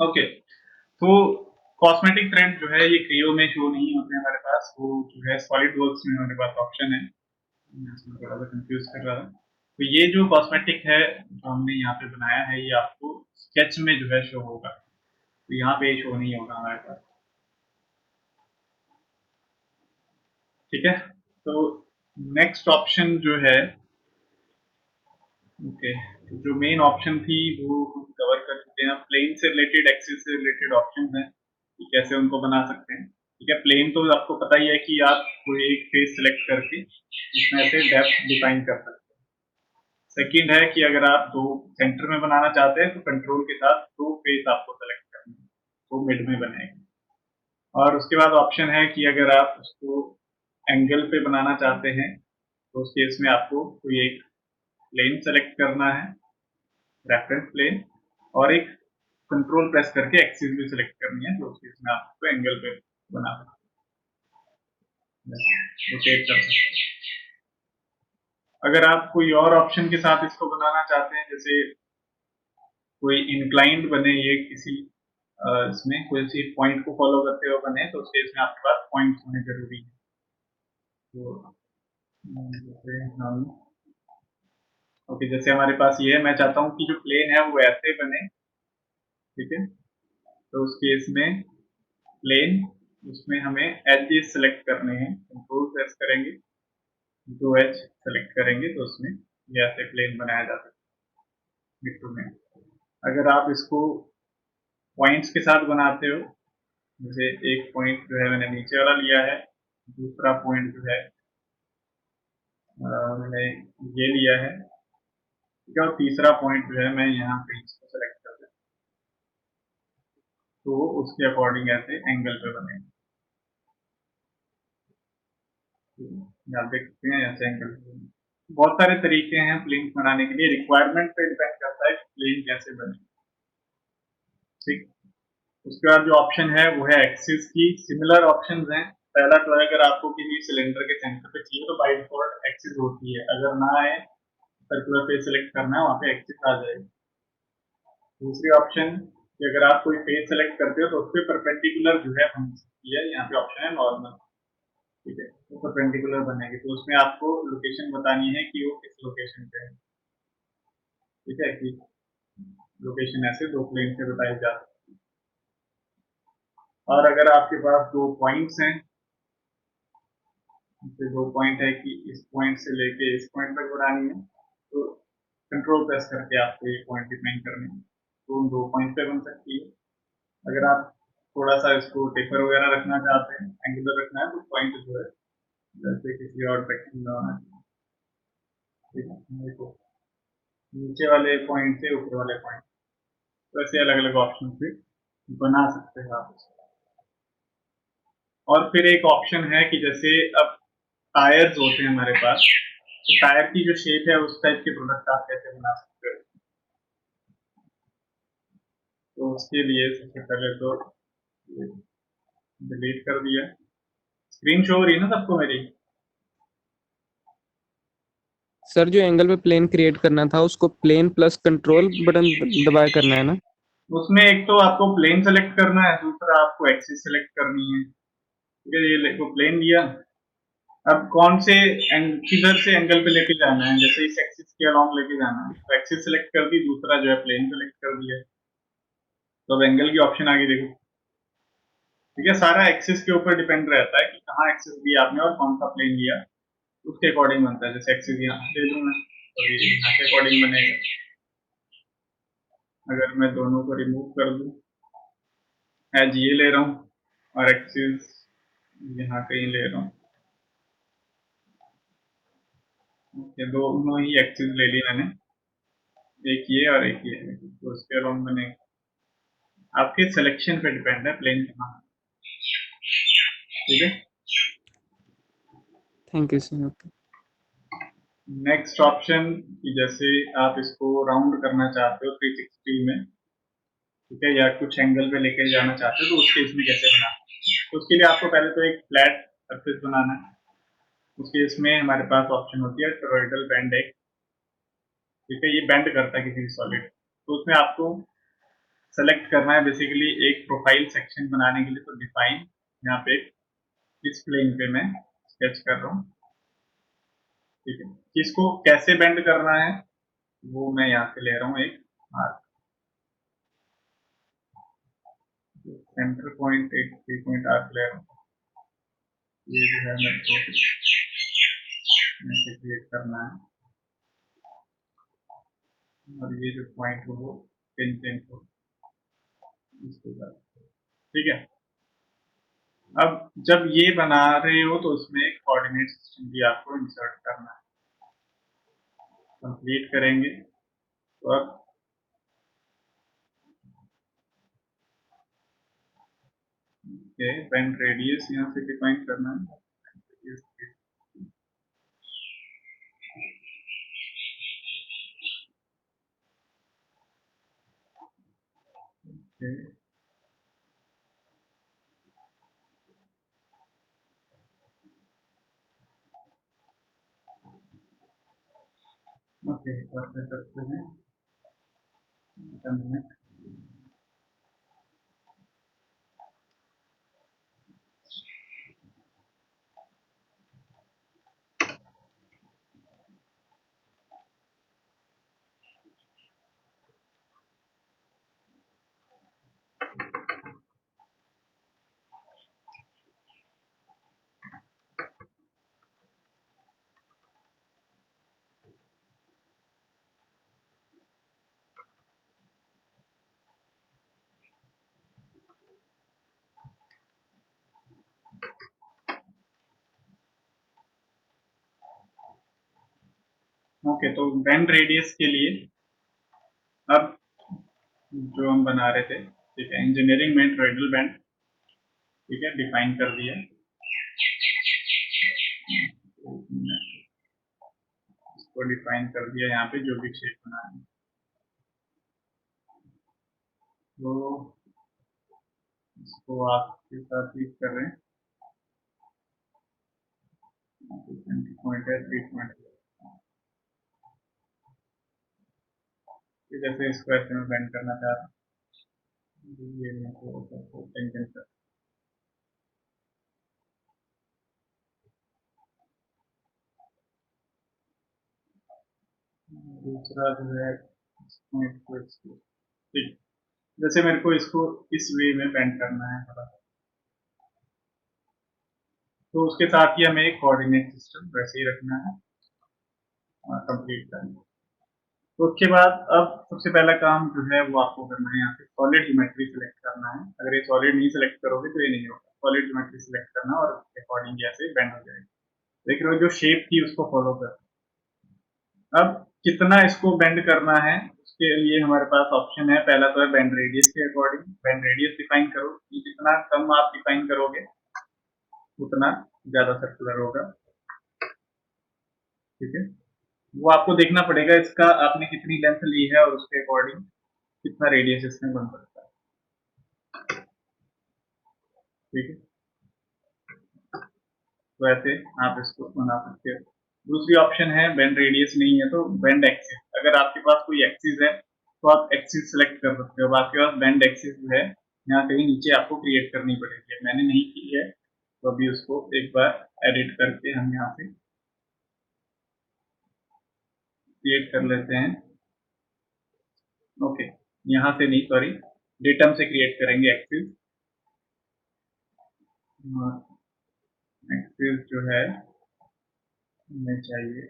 S1: ओके, तो कॉस्मेटिक थ्रेड जो है ये क्रियो में शो नहीं होते हमारे पास, वो जो है सॉलिड वर्क्स में हमारे पास ऑप्शन है। मैं इसमें थोड़ा सा कंफ्यूज कर रहा था। तो ये जो कॉस्मेटिक है जो हमने यहाँ पे बनाया है ये आपको स्केच में जो है शो होगा, तो यहाँ पे शो नहीं होगा हमारे पास। ठीक है, तो नेक्स्ट ऑप्शन जो है, ओके, तो जो मेन ऑप्शन थी वो हम कवर कर चुके हैं। प्लेन से रिलेटेड, एक्सिस से रिलेटेड ऑप्शन हैं कि कैसे उनको बना सकते हैं। ठीक है, प्लेन तो आपको पता ही है कि आप कोई एक फेस सेलेक्ट करके इसमें से डेप्थ डिफाइन कर सकते हैं। सेकंड है कि अगर आप दो सेंटर में बनाना चाहते हैं तो कंट्रोल के साथ दो फेस आपको सेलेक्ट करना है, वो मिड में बनेगा। और उसके बाद ऑप्शन है कि अगर आप उसको एंगल पे बनाना चाहते हैं तो उस केस में आपको कोई एक प्लेन सेलेक्ट करना है, रेफरेंस प्लेन, और एक कंट्रोल प्रेस करके एक्सिस भी सिलेक्ट करनी है, तो उस केस में आपको एंगल पे बना रोटेट कर सकते हैं। अगर आप कोई और ऑप्शन के साथ इसको बनाना चाहते हैं, जैसे कोई इंक्लाइंड बने ये किसी इसमें कोई सी पॉइंट को फॉलो करते हुए बने, तो उस केस में आपके पास पॉइंट्स होने जरूरी है। तो जैसे हम ओके, जैसे हमारे पास ये है, मैं चाहता हूँ कि जो प्लेन है वो ऐसे बने। ठीक है, तो उस केस में प्लेन, उसमें हमें एजेस सेलेक्ट करने हैं, कंट्रोल प्रेस करेंगे, दो एज सेलेक्ट करेंगे, तो उसमें ये ऐसे प्लेन बनाया जा सकता है में। अगर आप इसको पॉइंट्स के साथ बनाते हो, जैसे एक पॉइंट जो है मैंने नीचे वाला लिया है, दूसरा पॉइंट जो है मैंने ये लिया है, ठीक है, और तीसरा पॉइंट जो है मैं यहाँ पे इसको सेलेक्ट कर देता हूँ, तो उसके अकॉर्डिंग ऐसे एंगल पे बनेगा। आप देख सकते हैं ऐसे एंगल पे बनेगा। बहुत सारे तरीके हैं प्लेन बनाने के लिए, रिक्वायरमेंट पे डिपेंड करता है कि प्लेन कैसे बने। ठीक, उसके बाद जो ऑप्शन है वो है एक्सिस की। सिमिलर ऑप्शंस हैं। पहला तो है अगर आपको किसी सिलेंडर के सेंटर पे चाहिए तो बाय डिफॉल्ट एक्सिस होती है, अगर ना आए सर्कुलर फेस सेलेक्ट करना है, वहाँ पे एक्सिस आ जाएगी। दूसरी ऑप्शन कि अगर आप कोई फेस सेलेक्ट करते हो तो उस पर परपेंडिकुलर जो है बन सकती है, यहाँ पे ऑप्शन है नॉर्मल। ठीक है, तो परपेंडिकुलर बनेगी, तो उसमें आपको लोकेशन बतानी है कि वो किस लोकेशन पे है। ठीक है, कि लोकेशन ऐसे दो प्लेन से बताई जा सकती है। और अगर आपके पास दो पॉइंट्स हैं, दो पॉइंट है कि इस पॉइंट से लेके इस पॉइंट तक बनानी है, तो कंट्रोल प्रेस करके आपको ये पॉइंट डिफाइन करने हैं, तो उन दो पॉइंट पे बन सकती है। अगर आप थोड़ा सा इसको टेपर वगैरह रखना चाहते हैं, एंगुलर रखना है, तो पॉइंट जो है जैसे किसी और डायरेक्शन में होना चाहिए। ठीक है, देखो नीचे वाले पॉइंट से ऊपर वाले पॉइंट, तो ऐसे अलग अलग ऑप्शन से बना सकते हैं आप इसको। और फिर एक ऑप्शन है कि जैसे अब टायर्स होते हैं हमारे पास, तो टायर की जो शेप है उस टाइप के प्रोडक्ट आप कैसे बना सकते हो। तो उसके लिए सबसे पहले तो डिलीट कर दिया। स्क्रीन शो हो रही है ना सबको मेरी?
S3: सर जो एंगल पे प्लेन क्रिएट करना था उसको प्लेन प्लस कंट्रोल बटन दबाए करना है ना?
S1: उसमें एक तो आपको प्लेन सेलेक्ट करना है, दूसरा आपको एक्सिस सेलेक्ट करनी है। ठीक है, ये को प्लेन लिया। अब कौन से किधर से एंगल पे लेके जाना है, जैसे इस एक्सिस के अलोंग लेके जाना है तो एक्सिस सेलेक्ट कर दी, दूसरा जो है प्लेन सेलेक्ट कर दिया, तो अब एंगल की ऑप्शन आ गई देखो। ठीक है, सारा एक्सिस के ऊपर डिपेंड रहता है कि कहाँ एक्सिस दिया आपने और कौन सा प्लेन लिया, उसके अकॉर्डिंग बनता है। जैसे एक्सिस यहाँ दे दूँ मैं, तो ये यहाँ के अकॉर्डिंग बनेगा। अगर मैं दोनों को रिमूव कर दूँ, एज ये ले रहा हूँ और एक्सिस यहाँ कहीं ले रहा हूँ, ओके, दोनों ही एक्सिस ले ली मैंने, एक ये और एक ये, तो उसके अराउंड बनेगा। आपके सिलेक्शन पे डिपेंड है प्लेन कहाँ। ठीक है,
S3: thank you sir. Okay
S1: next option कि जैसे आप इसको राउंड करना चाहते हो 360 में, ठीक है, या कुछ एंगल पे लेके जाना चाहते हो, तो उस केस में कैसे बनाना, तो उसके लिए आपको पहले तो एक फ्लैट सरफेस बनाना है। उस केस में हमारे पास ऑप्शन होती है टोरॉइडल बेंड एक। ठीक है, ये बेंड करता है किसी भी सॉलिड, तो उसमें आपको सेलेक्ट करना है बेसिकली एक प्रोफाइल सेक्शन बनाने के लिए, तो डिफाइन यहाँ पे इस प्लेन पे मैं स्केच कर रहा हूँ, ठीक है। इसको कैसे बेंड करना है वो मैं यहाँ से ले रहा हूँ एक आर्क, सेंटर पॉइंट एक 3 पॉइंट आर्क ले रहा हूँ। ये जो है मेरे को ऐसे क्रिएट करना है और ये जो पॉइंट हो वो टेंजेंट हो इसके बाद, ठीक है। अब जब ये बना रहे हो तो उसमें एक कोऑर्डिनेट सिस्टम भी आपको इंसर्ट करना है। कंप्लीट करेंगे तो अब बेंड रेडियस यहाँ से डिफाइन करना है। ओके करते हैं मिनट। ओके, तो बेंड रेडियस के लिए अब जो हम बना रहे थे, ठीक है, इंजीनियरिंग में रेडियल बैंड, ठीक है, डिफाइन कर दिया। इसको डिफाइन कर दिया यहाँ पे जो भी शेप बनाना है, तो इसको आपके साथ यूज कर रहे हैं। पॉइंट है 3 पॉइंट, जैसे इसको ऐसे में बेंड करना चाह रहा हूँ, ये मैं को टेंजेंट कर, दूसरा जो है पॉइंट को इसको, ठीक, जैसे मेरे को इसको इस वे में बेंड करना है थोड़ा, तो उसके साथ ही हमें एक कोऑर्डिनेट सिस्टम वैसे ही रखना है और कंप्लीट करना है। तो उसके बाद अब सबसे पहला काम जो है वो आपको करना है, यहाँ पे सॉलिड ज्योमेट्री सिलेक्ट करना है। अगर ये सॉलिड नहीं सिलेक्ट करोगे तो ये नहीं होगा। सॉलिड ज्योमेट्री सिलेक्ट करना और अकॉर्डिंग ऐसे बेंड हो जाएगा। देख रहे हो जो शेप थी उसको फॉलो कर। अब कितना इसको बेंड करना है उसके लिए हमारे पास ऑप्शन है। पहला तो है बेंड रेडियस के अकॉर्डिंग, बेंड रेडियस डिफाइन करो। जितना कम आप डिफाइन करोगे उतना ज्यादा सर्कुलर होगा, ठीक है। वो आपको देखना पड़ेगा इसका आपने कितनी लेंथ ली है और उसके अकॉर्डिंग कितना रेडियस इसमें बन सकता है, ठीक है। तो ऐसे आप इसको बना सकते हो। दूसरी ऑप्शन है बेंड रेडियस नहीं है तो बेंड एक्सिस। अगर आपके पास कोई एक्सिस है तो आप एक्सिस सेलेक्ट कर सकते हो। अब आपके पास बेंड एक्सिस है यहाँ कहीं नीचे आपको क्रिएट करनी पड़ेगी, मैंने नहीं की है तो अभी उसको एक बार एडिट करके हम यहाँ से क्रिएट कर लेते हैं। ओके, यहाँ से नहीं, सॉरी, डेटम से क्रिएट करेंगे एक्सिस। एक्सिस जो है हमें चाहिए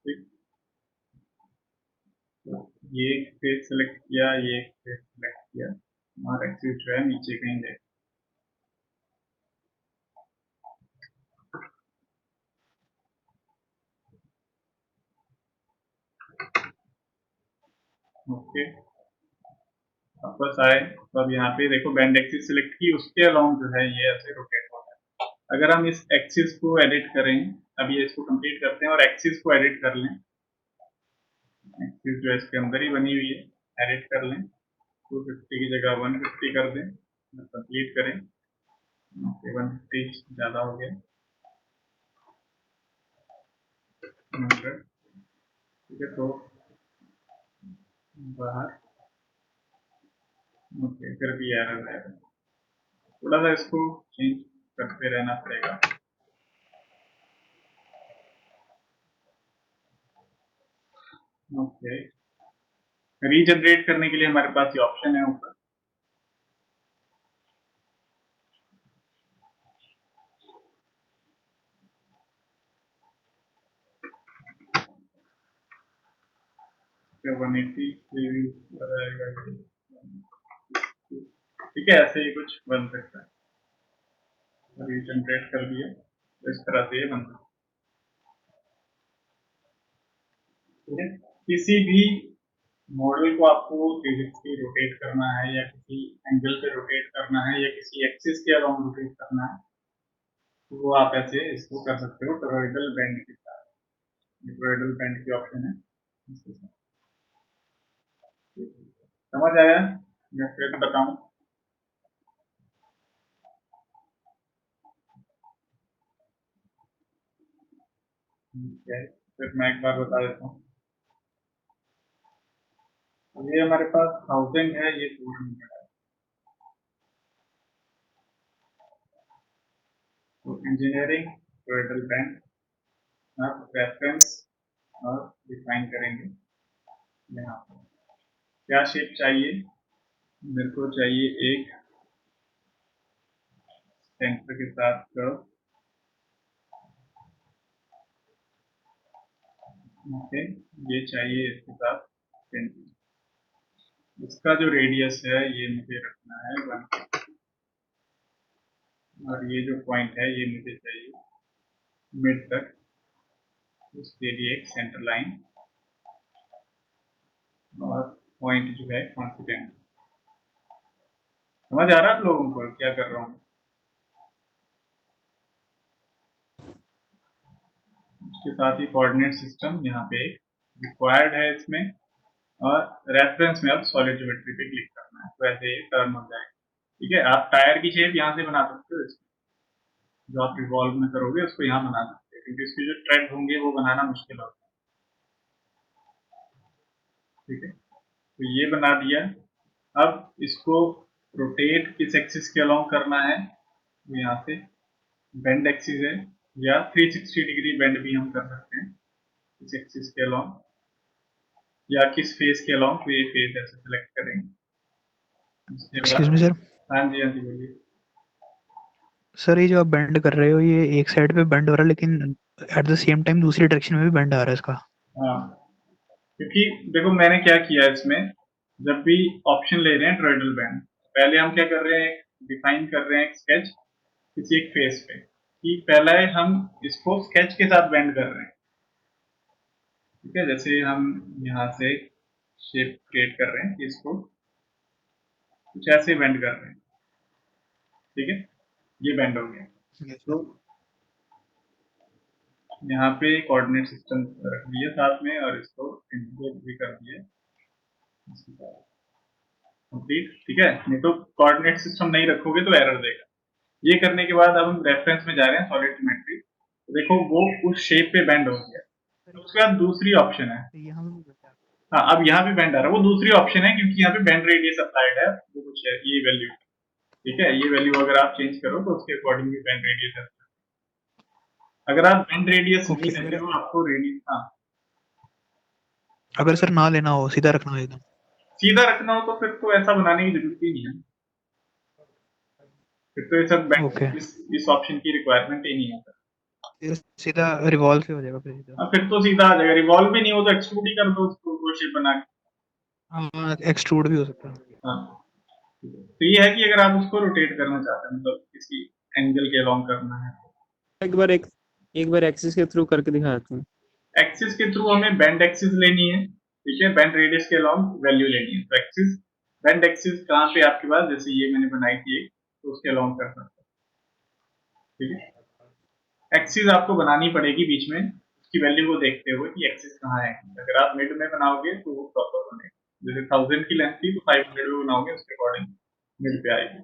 S1: ठीक, तो ये फेस सेलेक्ट किया, ये फेस सेलेक्ट किया और एक्सिस जो है नीचे कहीं दे। ओके, वापस आए तो अब यहाँ पे देखो बेंड एक्सिस सिलेक्ट की, उसके अलाउंग जो है ये ऐसे रोटेट होता है। अगर हम इस एक्सिस को एडिट करें, अब ये इसको कंप्लीट करते हैं और एक्सिस को एडिट कर लें। एक्सिस जो है इसके अंदर ही बनी हुई है, एडिट कर लें, 250 की जगह 150 कर दें, कंप्लीट करें। ओके, 150 ज़्यादा हो गया। 200, ठीक है, तो बाहर, ओके, फिर भी एरर है, थोड़ा सा इसको चेंज करते रहना पड़ेगा। ओके, रीजनरेट करने के लिए हमारे पास ये ऑप्शन है ऊपर, फिर 180 ठीक है, ऐसे ही कुछ बन सकता है। रीजनरेट कर दिया तो इस तरह से ये बन सकता है। किसी भी मॉडल को आपको 360 रोटेट करना है या किसी एंगल पे रोटेट करना है या किसी एक्सिस के अराउंड रोटेट करना है, तो वो आप ऐसे इसको कर सकते हो टोरॉइडल बैंड के साथ। टोरॉइडल बैंड की ऑप्शन है इसके साथ। समझ आया या फिर बताऊं? ठीक है, फिर मैं एक बार बता देता हूँ। ये हमारे पास 1000 है, ये 400 है। तो इंजीनियरिंग टोरॉइडल बैंड आप रेफरेंस और डिफाइन करेंगे। यहाँ पर क्या शेप चाहिए? मेरे को चाहिए एक सेंटर के साथ कर्व, ओके, ये चाहिए इसके साथ पेंटिंग। इसका जो रेडियस है ये मुझे रखना है 1, और ये जो पॉइंट है ये मुझे चाहिए मिड तक, उसके लिए एक सेंटर लाइन और पॉइंट जो है कॉन्फिडेंट। समझ आ रहा है आप लोगों को क्या कर रहा हूँ? उसके साथ ही कोऑर्डिनेट सिस्टम यहाँ पे रिक्वायर्ड है इसमें, और रेफरेंस में अब सॉलिड ज्योमेट्री पे क्लिक करना है, तो ऐसे ये टर्न हो जाएगा। ठीक है, आप टायर की शेप यहाँ से बना सकते हो, इसमें जो आप रिवॉल्व में करोगे उसको यहाँ बना सकते हो, क्योंकि इसके जो ट्रेड होंगे वो बनाना मुश्किल होता है। ठीक है, तो ये बना दिया। अब इसको रोटेट किस एक्सिस के अलोंग करना है, तो यहाँ से बेंड एक्सिस है, या 360 डिग्री बेंड भी हम कर सकते हैं इस एक्सिस के अलोंग, या किस फेस के अलोंग, तो ये फेस ऐसे सेलेक्ट करेंगे। उसके
S2: एक्सक्यूज
S1: बाद
S2: मी सर।
S1: हाँ जी, हाँ जी, बोलिए।
S2: सर ये जो आप बेंड कर रहे हो ये एक साइड पे बेंड हो रहा है, लेकिन एट द सेम टाइम दूसरी डायरेक्शन में भी बेंड आ रहा है इसका।
S1: हाँ, क्योंकि देखो मैंने क्या किया है इसमें, जब भी ऑप्शन ले रहे हैं टोरॉइडल बैंड, पहले हम क्या कर रहे हैं, डिफाइन कर रहे हैं एक स्केच किसी एक फेस पे, कि पहले हम इसको स्केच के साथ बेंड कर रहे हैं। ठीक है, जैसे हम यहाँ से शेप क्रिएट कर रहे हैं कि इसको कुछ ऐसे बेंड कर रहे हैं। ठीक है, ये बेंड हो गया, तो यहाँ पे कोऑर्डिनेट सिस्टम रख दिया साथ में, और इसको इंटीग्रेट भी कर दिया कंप्लीट। ठीक है, नहीं तो कोऑर्डिनेट सिस्टम नहीं रखोगे तो एरर देगा। ये करने के बाद अब हम रेफरेंस में जा रहे हैं सॉलिड ज्योमेट्री, तो देखो वो उस शेप पे बेंड हो गया। तो उसके बाद दूसरी ऑप्शन है, हाँ, अब यहाँ पे बेंड आ रहा है, वो दूसरी ऑप्शन है क्योंकि यहाँ पे बेंड रेडियस अप्लाइड है, वो कुछ है ये वैल्यू। ठीक है, ये वैल्यू अगर आप चेंज करो तो उसके अकॉर्डिंग भी बेंड रेडियस है। अगर आप बेंड रेडियस नहीं लेते हो, आपको रेडियस, हाँ,
S2: अगर सर ना लेना हो, सीधा रखना हो एकदम।
S1: सीधा रखना हो तो फिर तो ऐसा बनाने की जरूरत ही नहीं है, फिर तो ये सब
S2: ओके,
S1: इस ऑप्शन की रिक्वायरमेंट ही नहीं है सर।
S2: फिर सीधा रिवॉल्व ही हो जाएगा फिर सीधा।
S1: फिर तो सीधा आ जाएगा, रिवॉल्व भी नहीं हो तो एक्सट्रूड ही कर दो उसको, वो शेप बना के।
S2: हाँ, एक्सट्रूड भी हो सकता है।
S1: हाँ, तो ये है कि अगर आप उसको रोटेट करना चाहते हैं, मतलब किसी एंगल के अलोंग करना है,
S3: एक बार एक्सिस के थ्रू करके दिखाते हैं।
S1: एक्सिस के थ्रू हमें बेंड एक्सिस लेनी है। ठीक है, बेंड रेडियस के अलोंग वैल्यू लेनी है, तो एक्सिस बेंड एक्सिस कहाँ पे आपके पास, जैसे ये मैंने बनाई थी एक, तो उसके अलोंग कर सकते हैं। ठीक है, एक्सिस आपको बनानी पड़ेगी बीच में, उसकी वैल्यू को देखते हुए कि एक्सिस कहाँ है। अगर आप मिड में बनाओगे तो वो प्रॉपर बनेगा, जैसे 1000 की लेंथ थी तो 500 में बनाओगे, उसके अकॉर्डिंग मिड पे आएगी।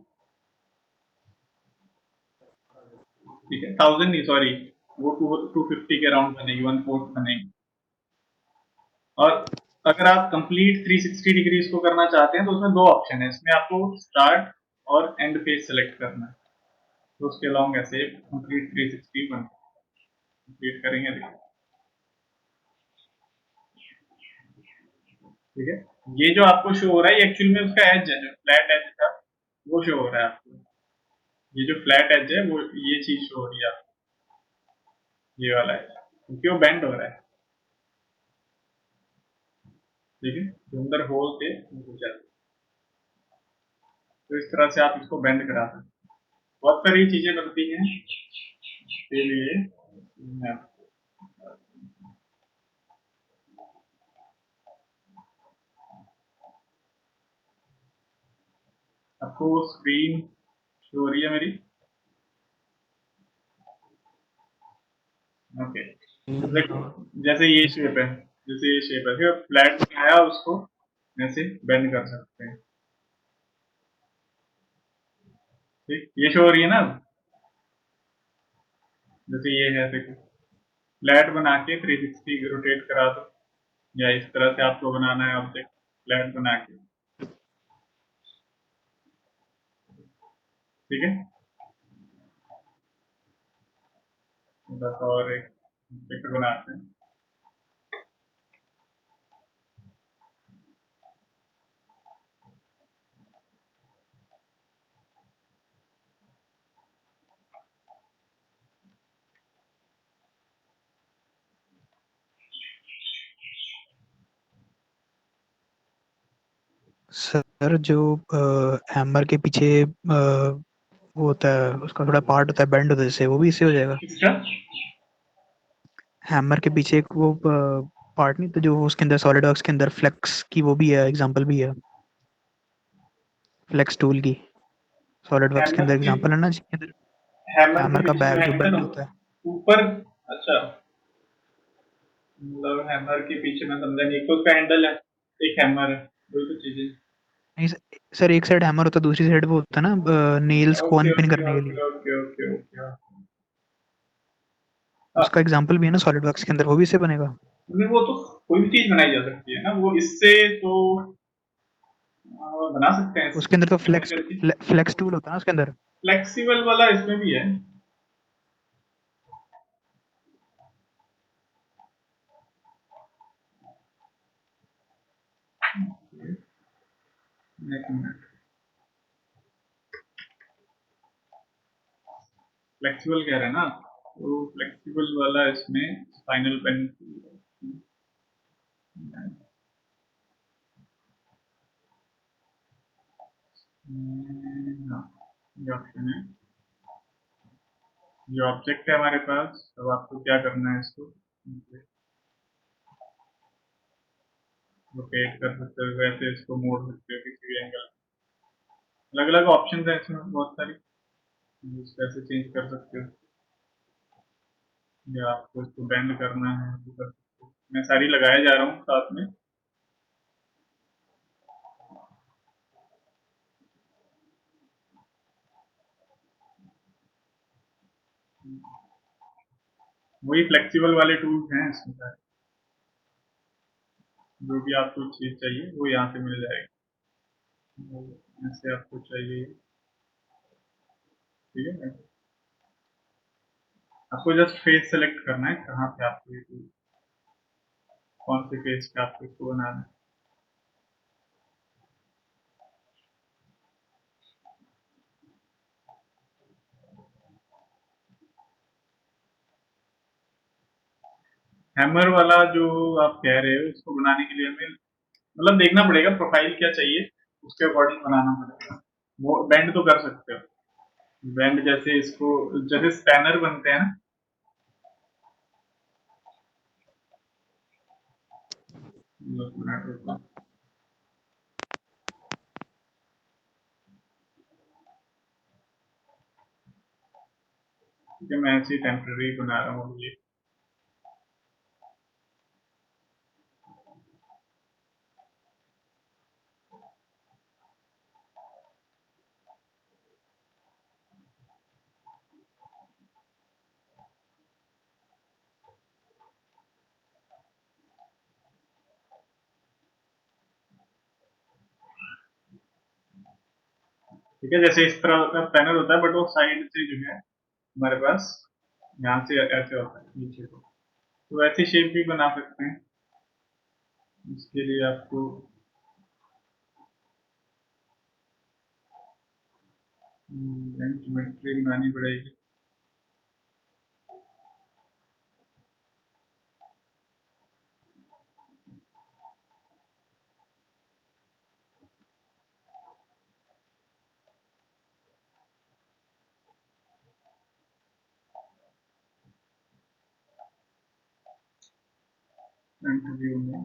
S1: ठीक है, 1000 नहीं, सॉरी, वो 250 के अराउंड बनेगी, 1/4 बनेगी। और अगर आप कंप्लीट 360 डिग्री इसको करना चाहते हैं तो उसमें दो ऑप्शन है, इसमें आपको स्टार्ट और एंड फेस सेलेक्ट करना है। तो उसके अलोंग ऐसे कंप्लीट 360 बन कंप्लीट करेंगे, देखिए ठीक है। ये जो आपको शो हो रहा है, ये एक्चुअल में उसका एज है, जो फ्लैट एज था वो शो हो रहा है आपको। ये जो फ्लैट एज है वो ये चीज शो हो रही है आपको, ये वाला है, क्योंकि वो बेंड हो रहा है, ठीक है। जो अंदर होल थे वो जाते, तो इस तरह से आप इसको बेंड करा सकते हैं। बहुत सारी चीजें बनती हैं इसके लिए। मैं आपको स्क्रीन शो हो रही है मेरी, ओके। देखो जैसे ये शेप है, जैसे ये शेप है, फिर फ्लैट बनाया उसको ऐसे बेंड कर सकते हैं, ठीक। ये शो हो रही है ना, जैसे ये है, देखो फ्लैट बना के 360 रोटेट करा दो, या इस तरह से आपको बनाना है ऑब्जेक्ट फ्लैट बना के, ठीक है। बस और एक ऑब्जेक्ट बनाते हैं।
S2: सर जो हैमर के पीछे वो होता है, उसका थोड़ा पार्ट होता है बेंड होता है, जैसे वो भी इससे हो जाएगा।
S1: किसका?
S2: हैमर के पीछे एक वो पार्ट नहीं तो जो उसके अंदर सॉलिड वर्क्स के अंदर फ्लेक्स की वो भी है, एग्जांपल भी है, फ्लेक्स टूल की सॉलिड वर्क्स के
S1: हैमर
S2: अंदर
S1: के
S2: एग्जांपल है ना, जिसके अंदर
S1: हैमर के
S2: हैमर का
S1: पीछे जो
S2: बैक जो
S1: हैंडल
S2: बेंड होता है।
S1: ऊपर, अच्छा, मतलब हैमर के पीछे मैं समझा नहीं, एक तो उसका हैंडल है, एक हैमर है, दो तो चीजें।
S2: नहीं सर, एक साइड हैमर होता है, दूसरी साइड वो होता है ना नेल्स को
S1: ओके
S2: अनपिन
S1: ओके
S2: करने के
S1: ओके
S2: लिए।
S1: Okay okay okay.
S2: उसका एग्जांपल भी है ना सॉलिड वर्क्स के अंदर, वो भी इससे बनेगा।
S1: नहीं वो तो कोई भी चीज बनाई जा सकती है ना, वो इससे तो बना सकते हैं
S2: उसके अंदर तो
S1: ऐसे करके।
S2: फ्लेक्स टूल होता है ना उसके अंदर।
S1: फ्लेक्सिबल वाला इसमें भी है। एक मिनट, फ्लेक्सिबल कह रहे हैं ना, तो फ्लेक्सिबल वाला इसमें स्पाइनल पेन, हाँ, ये ऑप्शन है। ये ऑब्जेक्ट है हमारे पास, अब आपको क्या करना है, इसको रोटेट कर सकते हो, वैसे इसको मोड़ सकते हो किसी भी एंगल। अलग अलग ऑप्शन है इसमें बहुत सारी, कैसे चेंज कर सकते हो, या आपको इसको बेंड करना है तो कर सकते हो। मैं सारी लगाए जा रहा हूँ साथ में। वही फ्लेक्सिबल वाले टूल्स हैं इसमें सारे, जो भी आपको चीज चाहिए वो यहाँ से मिल जाएगी। वो ऐसे आपको चाहिए, ठीक है। आपको जस्ट फेस सेलेक्ट करना है, कहाँ पे आपको ये कौन से फेस पे आपको इसको बनाना है। हैमर वाला जो आप कह रहे हो, उसको बनाने के लिए हमें मतलब देखना पड़ेगा प्रोफाइल क्या चाहिए, उसके अकॉर्डिंग बनाना पड़ेगा। वो बेंड तो कर सकते हो, बेंड जैसे इसको, जैसे स्पैनर बनते हैं ना, मिनट रुको। ठीक है, मैं ऐसे टेम्पररी बना रहा हूँ ये। ठीक है, जैसे इस तरह का पैनल होता है बट वो साइड से जो है हमारे पास यहाँ से ऐसे होता है नीचे को, तो ऐसी शेप भी बना सकते हैं। इसके लिए आपको ज्योमेट्री बनानी पड़ेगी। फ्रंट व्यू में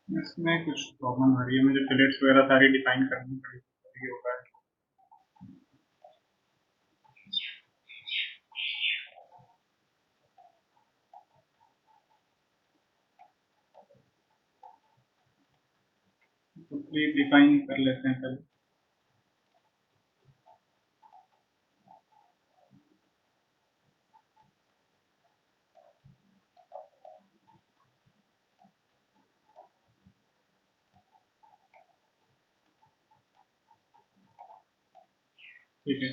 S1: इसमें कुछ प्रॉब्लम आ रही है, मुझे फिलेट्स वगैरह सारी डिफाइन करनी पड़ेगी तभी होगा। तो प्लीज डिफाइन कर लेते हैं पहले। ठीक है,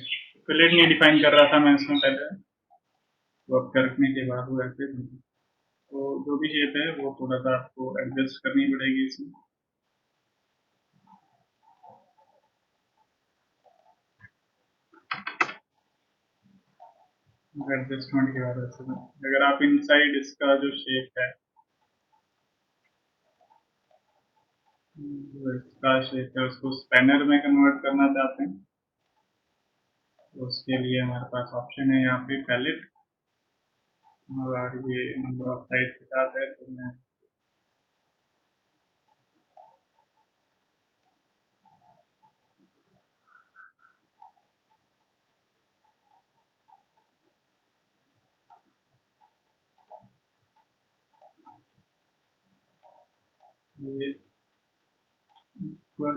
S1: फिलेट नहीं डिफाइन कर रहा था मैं इसमें पहले, वर्क करने के बाद वो ऐसे तो जो भी शेप है वो थोड़ा सा आपको एडजस्ट करनी पड़ेगी इसमें। एडजस्टमेंट के बाद ऐसे अगर आप इनसाइड इसका जो शेप है जो इसका शेप है उसको स्पैनर में कन्वर्ट करना चाहते हैं तो उसके लिए हमारे पास ऑप्शन है यहाँ पे पैलेट, और ये नंबर ऑफ साइड के साथ है तो मैं ये पर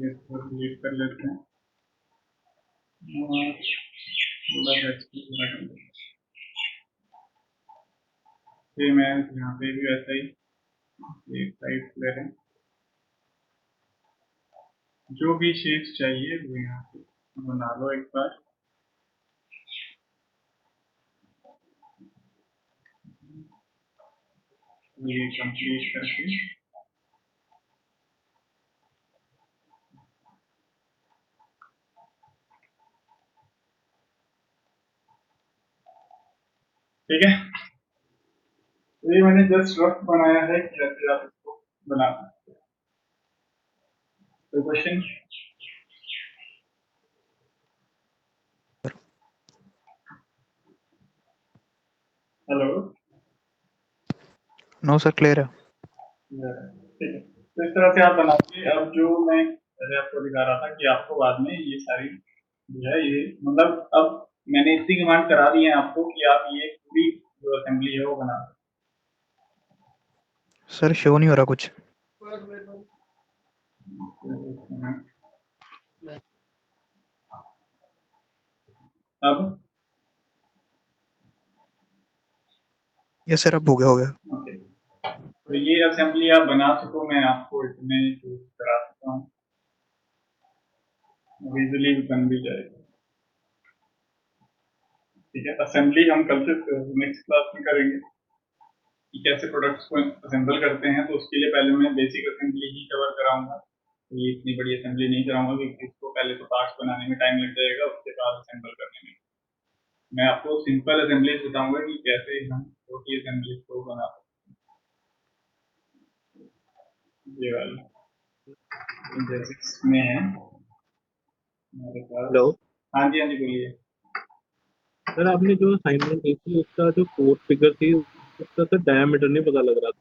S1: इसको डिलीट कर लेते हैं और थोड़ा सा इसको पूरा कर लेते हैं। फिर मैं यहाँ पे भी वैसा ही एक साइड ले रहे हैं, जो भी शेप्स चाहिए वो यहाँ पे बना लो एक बार। ये कंप्लीट करके ठीक है, तो ये मैंने जस्ट रफ बनाया है कि कैसे आप इसको बना सकते हैं। कोई question? Hello?
S2: No sir, clear है।
S1: ठीक है, तो इस तरह से आप बनाइए। अब जो मैं पहले आपको दिखा रहा था कि आपको बाद में ये सारी जो है ये मतलब अब मैंने इतनी कमांड करा दी है आपको कि आप ये पूरी जो असेंबली है वो बना सकते
S2: सर शो नहीं हो रहा कुछ।
S1: हैं। अब
S2: यस सर, अब हो गया।
S1: ओके, तो ये असेंबली आप बना सको मैं आपको इसमें चूज करा सकता हूँ, विजुअली बन भी जाएगा। ठीक है, असेंबली हम कल से नेक्स्ट क्लास में करेंगे कि कैसे प्रोडक्ट्स को असेंबल करते हैं, तो उसके लिए पहले मैं बेसिक असेंबली ही कवर कराऊंगा। तो ये इतनी बड़ी असेंबली नहीं कराऊंगा क्योंकि इसको पहले तो पार्ट्स बनाने में टाइम लग जाएगा, उसके बाद असेंबल करने में। मैं आपको सिंपल असेंबलीज बताऊंगा कि कैसे हम छोटी असेंबलीज को बना सकते हैं। ये वाली जैसे इसमें है हमारे पास।
S4: हेलो
S1: हाँ जी, हाँ जी, बोलिए।
S4: सर, आपने जो असाइनमेंट दी थी उसका जो फोर्थ फिगर थी उसका सर डायमीटर नहीं पता लग रहा था।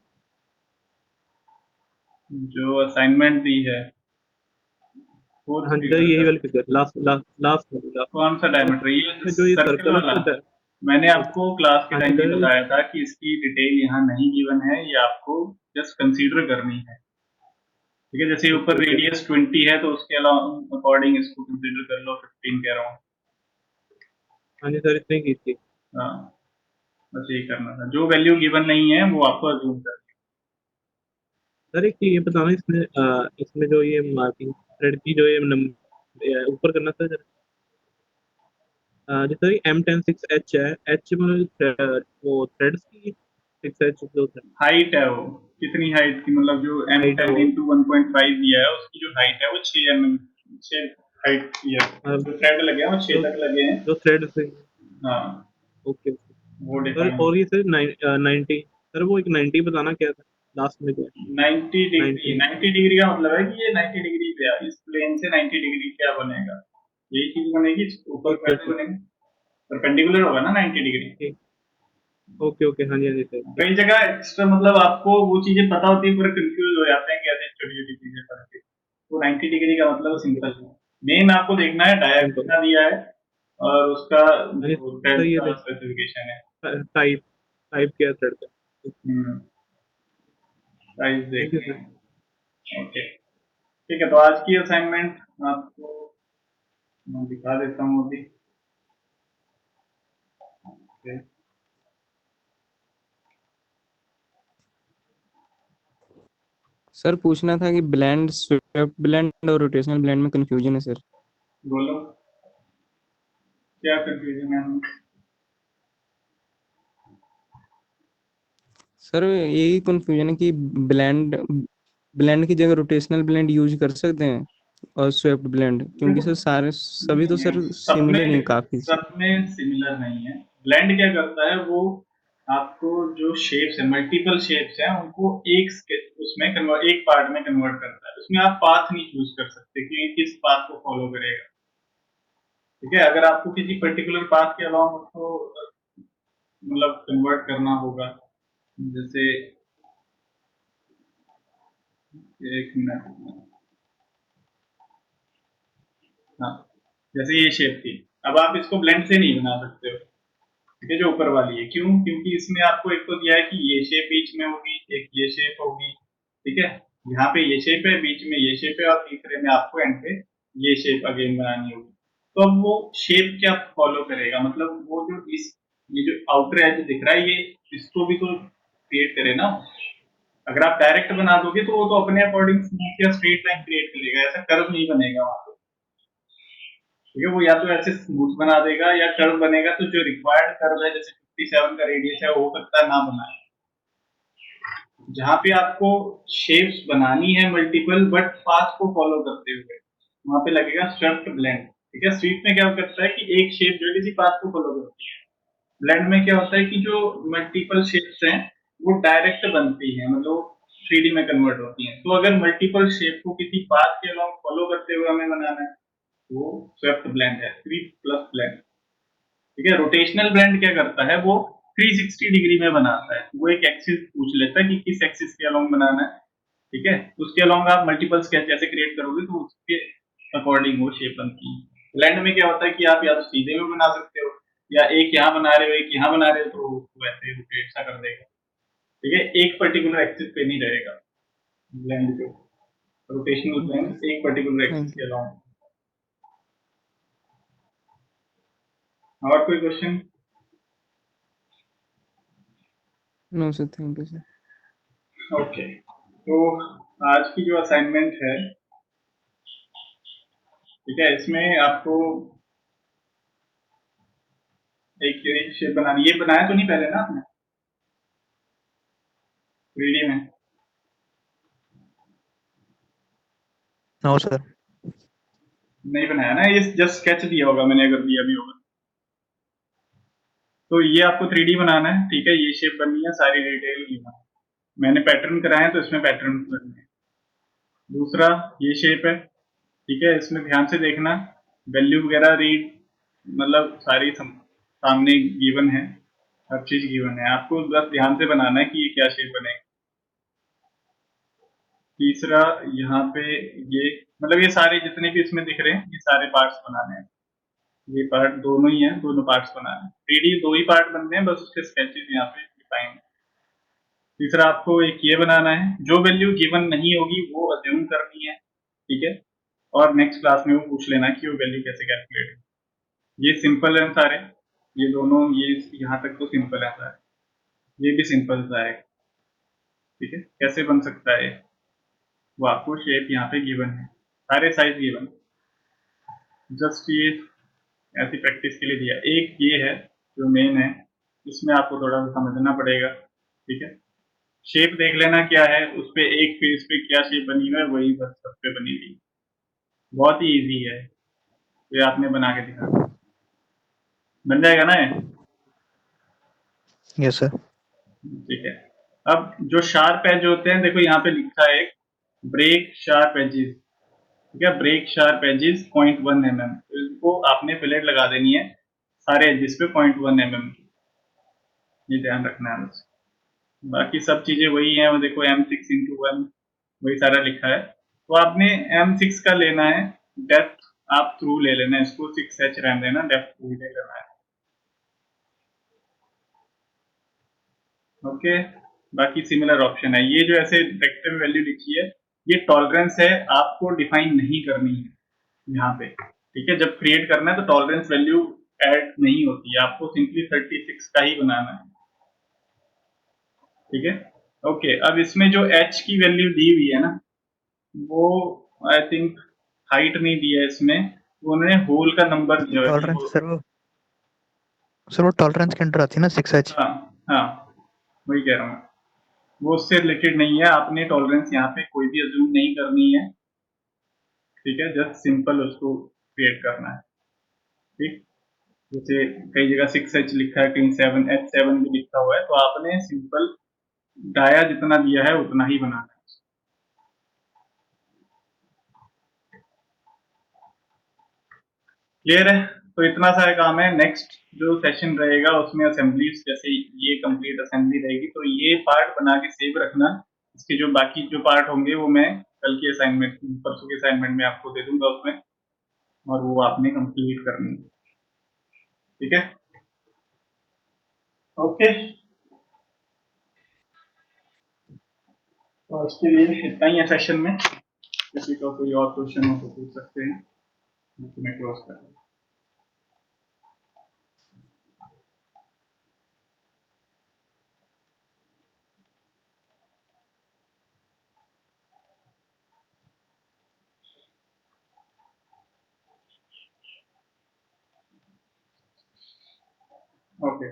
S1: जो असाइनमेंट दी है फोर्थ
S4: हाँ जी सर,
S1: फिगर
S4: यही
S1: का
S4: वाली figure last last last last
S1: कौन सा डायमीटर? ये
S4: जो ये
S1: सर्कल
S4: सर्कल है
S1: वाला।
S4: उसका
S1: मैंने आपको क्लास के
S4: हाँ जी
S1: टाइम भी
S4: सर।
S1: बताया था कि इसकी डिटेल यहाँ नहीं गिवन है, ये आपको जस्ट कंसीडर करनी है। ठीक है, जैसे
S4: ओके
S1: ऊपर
S4: ओके
S1: रेडियस 20 है तो उसके अकॉर्डिंग इसको कंसीडर कर लो, 15 कह रहा हूँ।
S4: हाँ जी सर, इतनी की थी।
S1: हाँ, बस यही करना था, जो वैल्यू गिवन नहीं है वो आपको अज्यूम कर।
S4: सर एक चीज ये बताना, इसमें इसमें जो ये मार्किंग थ्रेड की जो ये ऊपर करना था सर। जैसे M10 6H है, एच मतलब वो थ्रेड्स की 6H जो
S1: हाइट है वो कितनी हाइट की, मतलब जो एम
S4: हाइट है
S1: टेन
S4: वो
S1: इंटू 1.5 दिया है उसकी जो हाइट है वो 6 mm, 6 हाइट की है। जो थ्रेड लगे हैं वो 6
S4: जो
S1: तक लगे हैं।
S4: जो थ्रेड्स।
S1: हाँ,
S4: ओके।
S1: वो
S4: सर
S1: डिफाइन।
S4: और ये सर 90 सर, वो एक 90 बताना क्या था लास्ट में क्या
S1: 90 डिग्री,
S4: 90।
S1: 90 डिग्री का मतलब है कि ये 90 डिग्री पे है, इस प्लेन से 90 डिग्री क्या बनेगा, यही चीज बनेगी। ऊपर
S4: ओके
S1: कैसे
S4: ओके
S1: बनेगा? परपेंडिकुलर होगा ना 90 डिग्री।
S4: ठीक। ओके ओके हाँ जी हाँ जी सर ठीक।
S1: कई जगह एक्स्ट्रा मतलब आपको वो चीजें पता होती है, पूरे कंफ्यूज हो जाते हैं कैसे छोटी छोटी चीजें पढ़ के। तो 90 डिग्री का मतलब
S4: ओके
S1: सिंपल है, मेन आपको देखना है डाया
S4: सिंपल।
S1: कितना दिया है और उसका
S4: हाँ जी
S1: जो
S4: सर,
S1: थ्रेड
S4: ये
S1: का
S4: थे
S1: स्पेसिफिकेशन है।
S4: टाइप टाइप क्या थ्रेड का।
S1: साइज
S4: थैंक यू
S1: देखनी
S4: सर।
S1: है। ओके, ठीक है, तो आज की असाइनमेंट आपको मैं दिखा देता हूँ अभी। ओके,
S3: सर पूछना था कि ब्लेंड, स्वेप्ट ब्लेंड और रोटेशनल ब्लेंड में कंफ्यूजन है सर।
S1: बोलो क्या कंफ्यूजन है?
S3: सर यही कंफ्यूजन है कि ब्लेंड ब्लेंड की जगह रोटेशनल ब्लेंड यूज कर सकते हैं और स्वेप्ट ब्लेंड, क्योंकि
S1: देखो
S3: सर सारे सभी तो
S1: नहीं है,
S3: सर
S1: सब
S3: सिमिलर ही हैं
S1: में
S3: काफी।
S1: सब में सिमिलर नहीं है। ब्लेंड क्या करता है, वो आपको जो शेप्स है, मल्टीपल शेप्स हैं, उनको उसमें एक पार्ट में कन्वर्ट करता है। उसमें आप पाथ नहीं चूज कर सकते कि किस पाथ को फॉलो करेगा। ठीक है, अगर आपको किसी पर्टिकुलर पाथ के अलावा उसको मतलब कन्वर्ट करना होगा, जैसे एक मिनट, हाँ, जैसे ये शेप थी, अब आप इसको ब्लेंड से नहीं बना सकते हो। ठीक है, जो ऊपर वाली है, क्यों? क्योंकि इसमें आपको एक तो दिया है कि ये शेप बीच में होगी, एक ये शेप होगी। ठीक है, यहाँ पे ये शेप है, बीच में ये शेप है, और तीसरे में आपको एंड पे ये शेप अगेन बनानी होगी। तो अब वो शेप क्या फॉलो करेगा, मतलब वो जो ये जो आउटर एज दिख रहा है, ये इसको भी तो क्रिएट करे ना। अगर आप डायरेक्ट बना दोगे तो वो तो अपने अकॉर्डिंग स्मूथ या स्ट्रेट लाइन क्रिएट करेगा, ऐसा कर्व नहीं बनेगा वहां पे। ठीक है, वो या तो ऐसे स्मूथ बना देगा या कर्व बनेगा, तो जो रिक्वायर्ड कर्व है, जैसे 57 का रेडियस है, वो हो सकता है ना बनाए। जहां पे आपको शेप्स बनानी है मल्टीपल बट पाथ को फॉलो करते हुए, वहां पे लगेगा स्वेप्ट ब्लेंड। ठीक है, स्वीप में क्या करता है कि एक शेप जो है किसी पाथ को फॉलो करती है। ब्लेंड में क्या होता है कि जो मल्टीपल शेप्स हैं वो डायरेक्ट बनती हैं, मतलब 3D में कन्वर्ट होती हैं। तो अगर मल्टीपल शेप को किसी पाथ के अलॉन्ग फॉलो करते हुए हमें बनाना है, वो स्वेप्ट ब्लेंड है, 3+ ब्लेंड। ठीक है, रोटेशनल ब्लेंड क्या करता है, वो 360 डिग्री में बनाता है। वो एक एक्सिस पूछ लेता है कि किस एक्सिस के अलोंग बनाना है। ठीक है, उसके अलोंग आप मल्टीपल स्केच जैसे क्रिएट करोगे तो उसके अकॉर्डिंग वो शेप बनती है। ब्लेंड में क्या होता है कि आप या तो सीधे में बना सकते हो, या एक यहाँ बना रहे हो, एक यहाँ बना रहे हो, तो वैसे रोटेट सा कर देगा। ठीक है, एक पर्टिकुलर एक्सिस पे नहीं रहेगा ब्लेंड पे। रोटेशनल
S3: ओके,
S1: ब्लेंड एक पर्टिकुलर एक्सिस
S3: थैंक
S1: के
S3: यू।
S1: अलोंग। और कोई question?
S3: No sir, thank you sir.
S1: Okay, तो आज की जो असाइनमेंट है, ठीक है, इसमें आपको एक शेप बनानी। ये बनाया तो नहीं पहले ना आपने 3D में?
S2: No sir.
S1: नहीं बनाया ना, ये जस्ट स्केच दिया होगा मैंने, अगर दिया भी होगा तो। ये आपको 3D बनाना है। ठीक है, ये शेप बननी है, सारी डिटेल लेना है। मैंने पैटर्न कराया है तो इसमें पैटर्न करने हैं। दूसरा ये शेप है। ठीक है, इसमें ध्यान से देखना, वैल्यू वगैरह रीड, मतलब सारी सामने गिवन है, हर चीज गिवन है, आपको बस ध्यान से बनाना है कि ये क्या शेप बनेगा। तीसरा यहाँ पे ये, मतलब ये सारे जितने भी इसमें दिख रहे हैं, ये सारे पार्ट्स बनाने हैं। ये पार्ट दोनों ही हैं, दोनों पार्ट्स बनाने हैं। 3D दो ही पार्ट बनते हैं, बस उसके स्केचेस यहाँ पे डिफाइन है। तीसरा आपको एक ये बनाना है, जो वैल्यू गिवन नहीं होगी वो अज्यूम करनी है। ठीक है, और नेक्स्ट क्लास में वो पूछ लेना कि वो वैल्यू कैसे कैलकुलेट है। ये सिंपल है सारे, ये दोनों, ये यहाँ तक तो सिंपल है सारे, ये भी सिंपल सा है। ठीक है, कैसे बन सकता है, वो आपको शेप यहाँ पे गिवन है, सारे साइज गिवन, जस्ट ये ऐसी प्रैक्टिस के लिए दिया। एक ये है जो मेन है, इसमें आपको थोड़ा सा समझना पड़ेगा। ठीक है, शेप देख लेना क्या है, उस पे एक फेस पे क्या शेप बनी हुई है, वही बस सब पे बनी हुई। बहुत ही इजी है, तो ये आपने बना के दिखाना, बन जाएगा ना ये?
S2: Yes sir.
S1: ठीक है, अब जो शार्प एज होते हैं, देखो यहाँ पे लिखा है एक ब्रेक शार्प एजेस। ठीक है, ब्रेक शार्प एजेस 0.1 mm, तो इसको आपने फिलेट लगा देनी है सारे एजेस पे 0.1 mm की, ये ध्यान रखना है बस। बाकी सब चीजें वही हैं, वो देखो M6/1 वही सारा लिखा है। तो आपने M6 का लेना है, डेप्थ आप थ्रू ले लेना है, इसको 6H रहने देना, डेप्थ थ्रू ले लेना है। ओके, बाकी सिमिलर ऑप्शन है। ये जो ऐसे वेक्टर वैल्यू लिखी है, ये टॉलरेंस है, आपको डिफाइन नहीं करनी है यहाँ पे। ठीक है, जब क्रिएट करना है तो टॉलरेंस वैल्यू ऐड नहीं होती है, आपको सिंपली 36 का ही बनाना है। ठीक है, ओके, अब इसमें जो h की वैल्यू दी हुई है ना, वो आई थिंक हाइट नहीं दिया है इसमें, वो उन्होंने होल का नंबर दिया है कि
S2: टॉलरेंस
S1: वो,
S2: सर वो टॉलरेंस के अंडर आती है ना 6H।
S1: हाँ हाँ, वही कह रहा हूँ मैं। वो उससे रिलेटेड नहीं है, आपने टॉलरेंस यहाँ पे कोई भी अज्यूम नहीं करनी है, ठीक है, जस्ट सिंपल उसको क्रिएट करना है, ठीक। जैसे कई जगह 6H लिखा है, कहीं 7H7 भी लिखा हुआ है, तो आपने सिंपल डाया जितना दिया है उतना ही बनाना है। क्लियर है? तो इतना सारा काम है। नेक्स्ट जो सेशन रहेगा उसमें असेंबली, जैसे ये कंप्लीट असेंबली रहेगी, तो ये पार्ट बना के सेव रखना। इसके जो बाकी जो पार्ट होंगे वो मैं कल के असाइनमेंट, परसों के असाइनमेंट में आपको दे दूंगा उसमें, और वो आपने कंप्लीट करनी है, ठीक है? ओके, तो उसके लिए इतना ही है सेशन में। किसी का कोई और क्वेश्चन हो तो पूछ सकते हैं, मैं क्लोज कर दूँ। ओके।